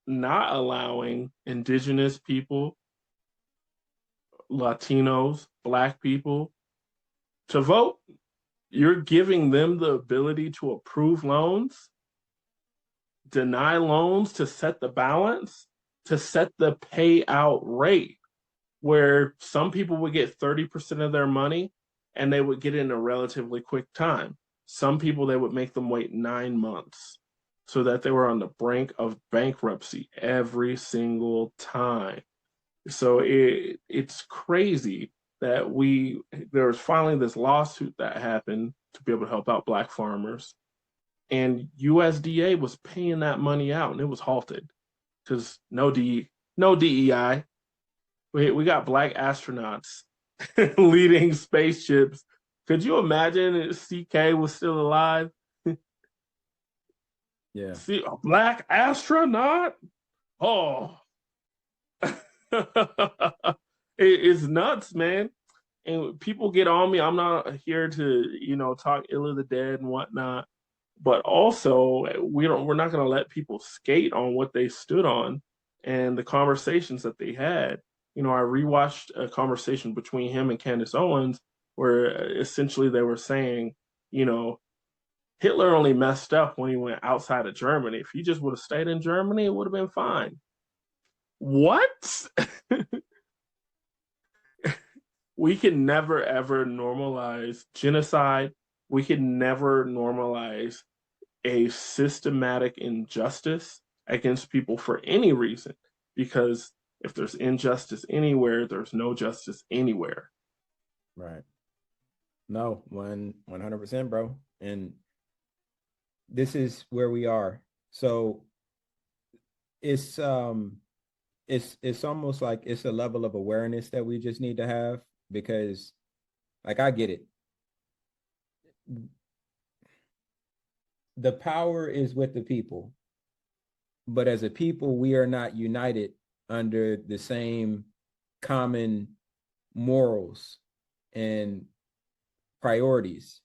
not allowing indigenous people, Latinos, Black people to vote, you're giving them the ability to approve loans, deny loans, to set the balance, to set the payout rate, where some people would get 30% of their money and they would get it in a relatively quick time. Some people, they would make them wait 9 months so that they were on the brink of bankruptcy every single time. So it's crazy that there was finally this lawsuit that happened to be able to help out Black farmers, and USDA was paying that money out, and it was halted because no DEI. We got Black astronauts leading spaceships. Could you imagine if CK was still alive? Yeah. See, a Black astronaut? Oh, it's nuts, man. And people get on me. I'm not here to, talk ill of the dead and whatnot, but also we're not going to let people skate on what they stood on and the conversations that they had. I rewatched a conversation between him and Candace Owens where essentially they were saying, Hitler only messed up when he went outside of Germany. If he just would have stayed in Germany, it would have been fine. What? We can never ever normalize genocide. We can never normalize a systematic injustice against people for any reason, because if there's injustice anywhere, there's no justice anywhere. Right. No, 100%, bro. And this is where we are. So it's almost like it's a level of awareness that we just need to have, because like I get it. the power is with the people, but as a people, we are not united under the same common morals and priorities.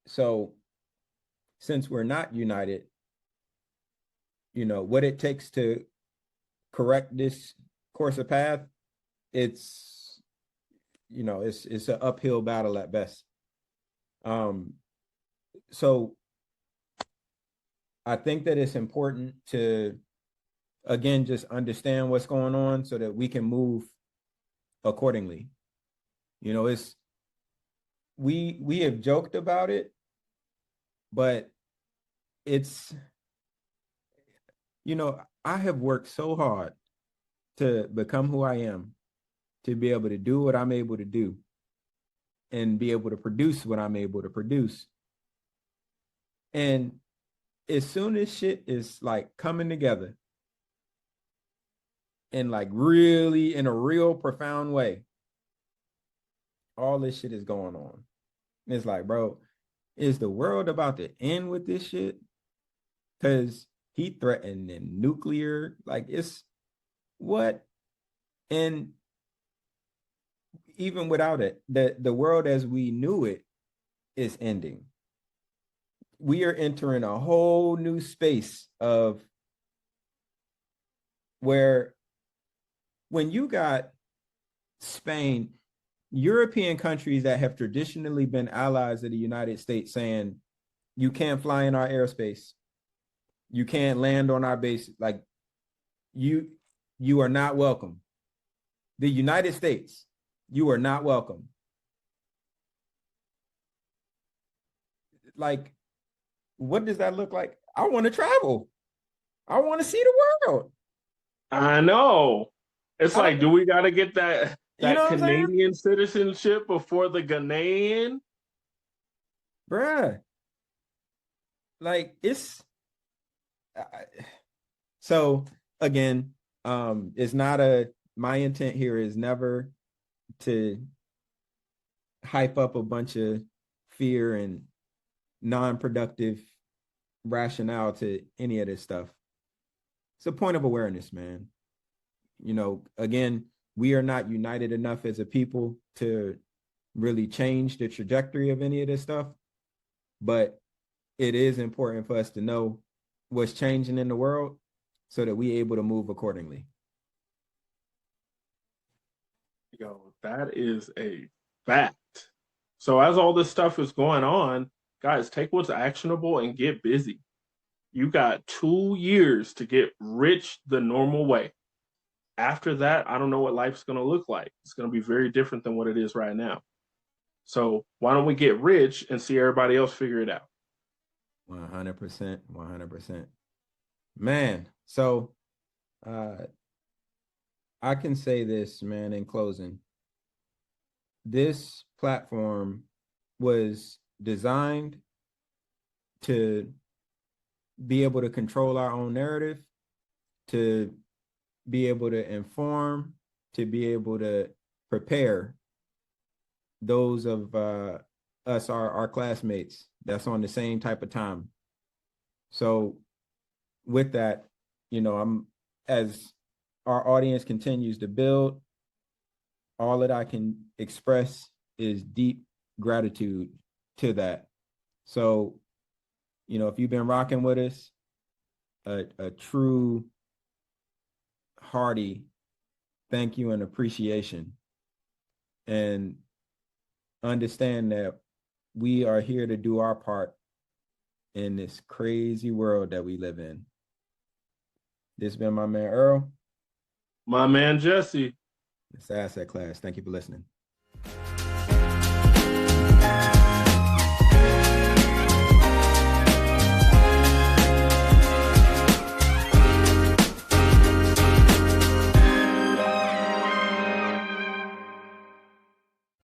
So since we're not united, what it takes to correct this course of path, it's it's an uphill battle at best. So I think that it's important to, again, just understand what's going on so that we can move accordingly. It's we have joked about it, but it's I have worked so hard to become who I am, to be able to do what I'm able to do and be able to produce what I'm able to produce. And as soon as shit is like coming together and like really in a real profound way, all this shit is going on. And it's like, bro, is the world about to end with this shit? Because he threatened in nuclear, like it's what? And even without it, the world as we knew it is ending. We are entering a whole new space of where when you got Spain, European countries that have traditionally been allies of the United States saying, you can't fly in our airspace. You can't land on our base. Like you are not welcome. The United States, you are not welcome. Like, what does that look like? I want to travel. I want to see the world. I know. It's like, do we got to get that Canadian citizenship before the Ghanaian? Bruh. Like it's so again, it's not my intent here is never to hype up a bunch of fear and non-productive rationale to any of this stuff. It's a point of awareness, man. Again, we are not united enough as a people to really change the trajectory of any of this stuff, but it is important for us to know what's changing in the world so that we're able to move accordingly. Yo, that is a fact. So as all this stuff is going on, guys, take what's actionable and get busy. You got 2 years to get rich the normal way. After that, I don't know what life's going to look like. It's going to be very different than what it is right now. So why don't we get rich and see everybody else figure it out? 100%, 100%. Man, so I can say this, man, in closing. This platform was designed to be able to control our own narrative, to be able to inform, to be able to prepare those of us, our classmates that's on the same type of time. So with that, I'm, as our audience continues to build, all that I can express is deep gratitude to that. So, if you've been rocking with us, a true hearty thank you and appreciation. And understand that we are here to do our part in this crazy world that we live in. This has been my man Earl. My man Jesse. It's Asset Class. Thank you for listening.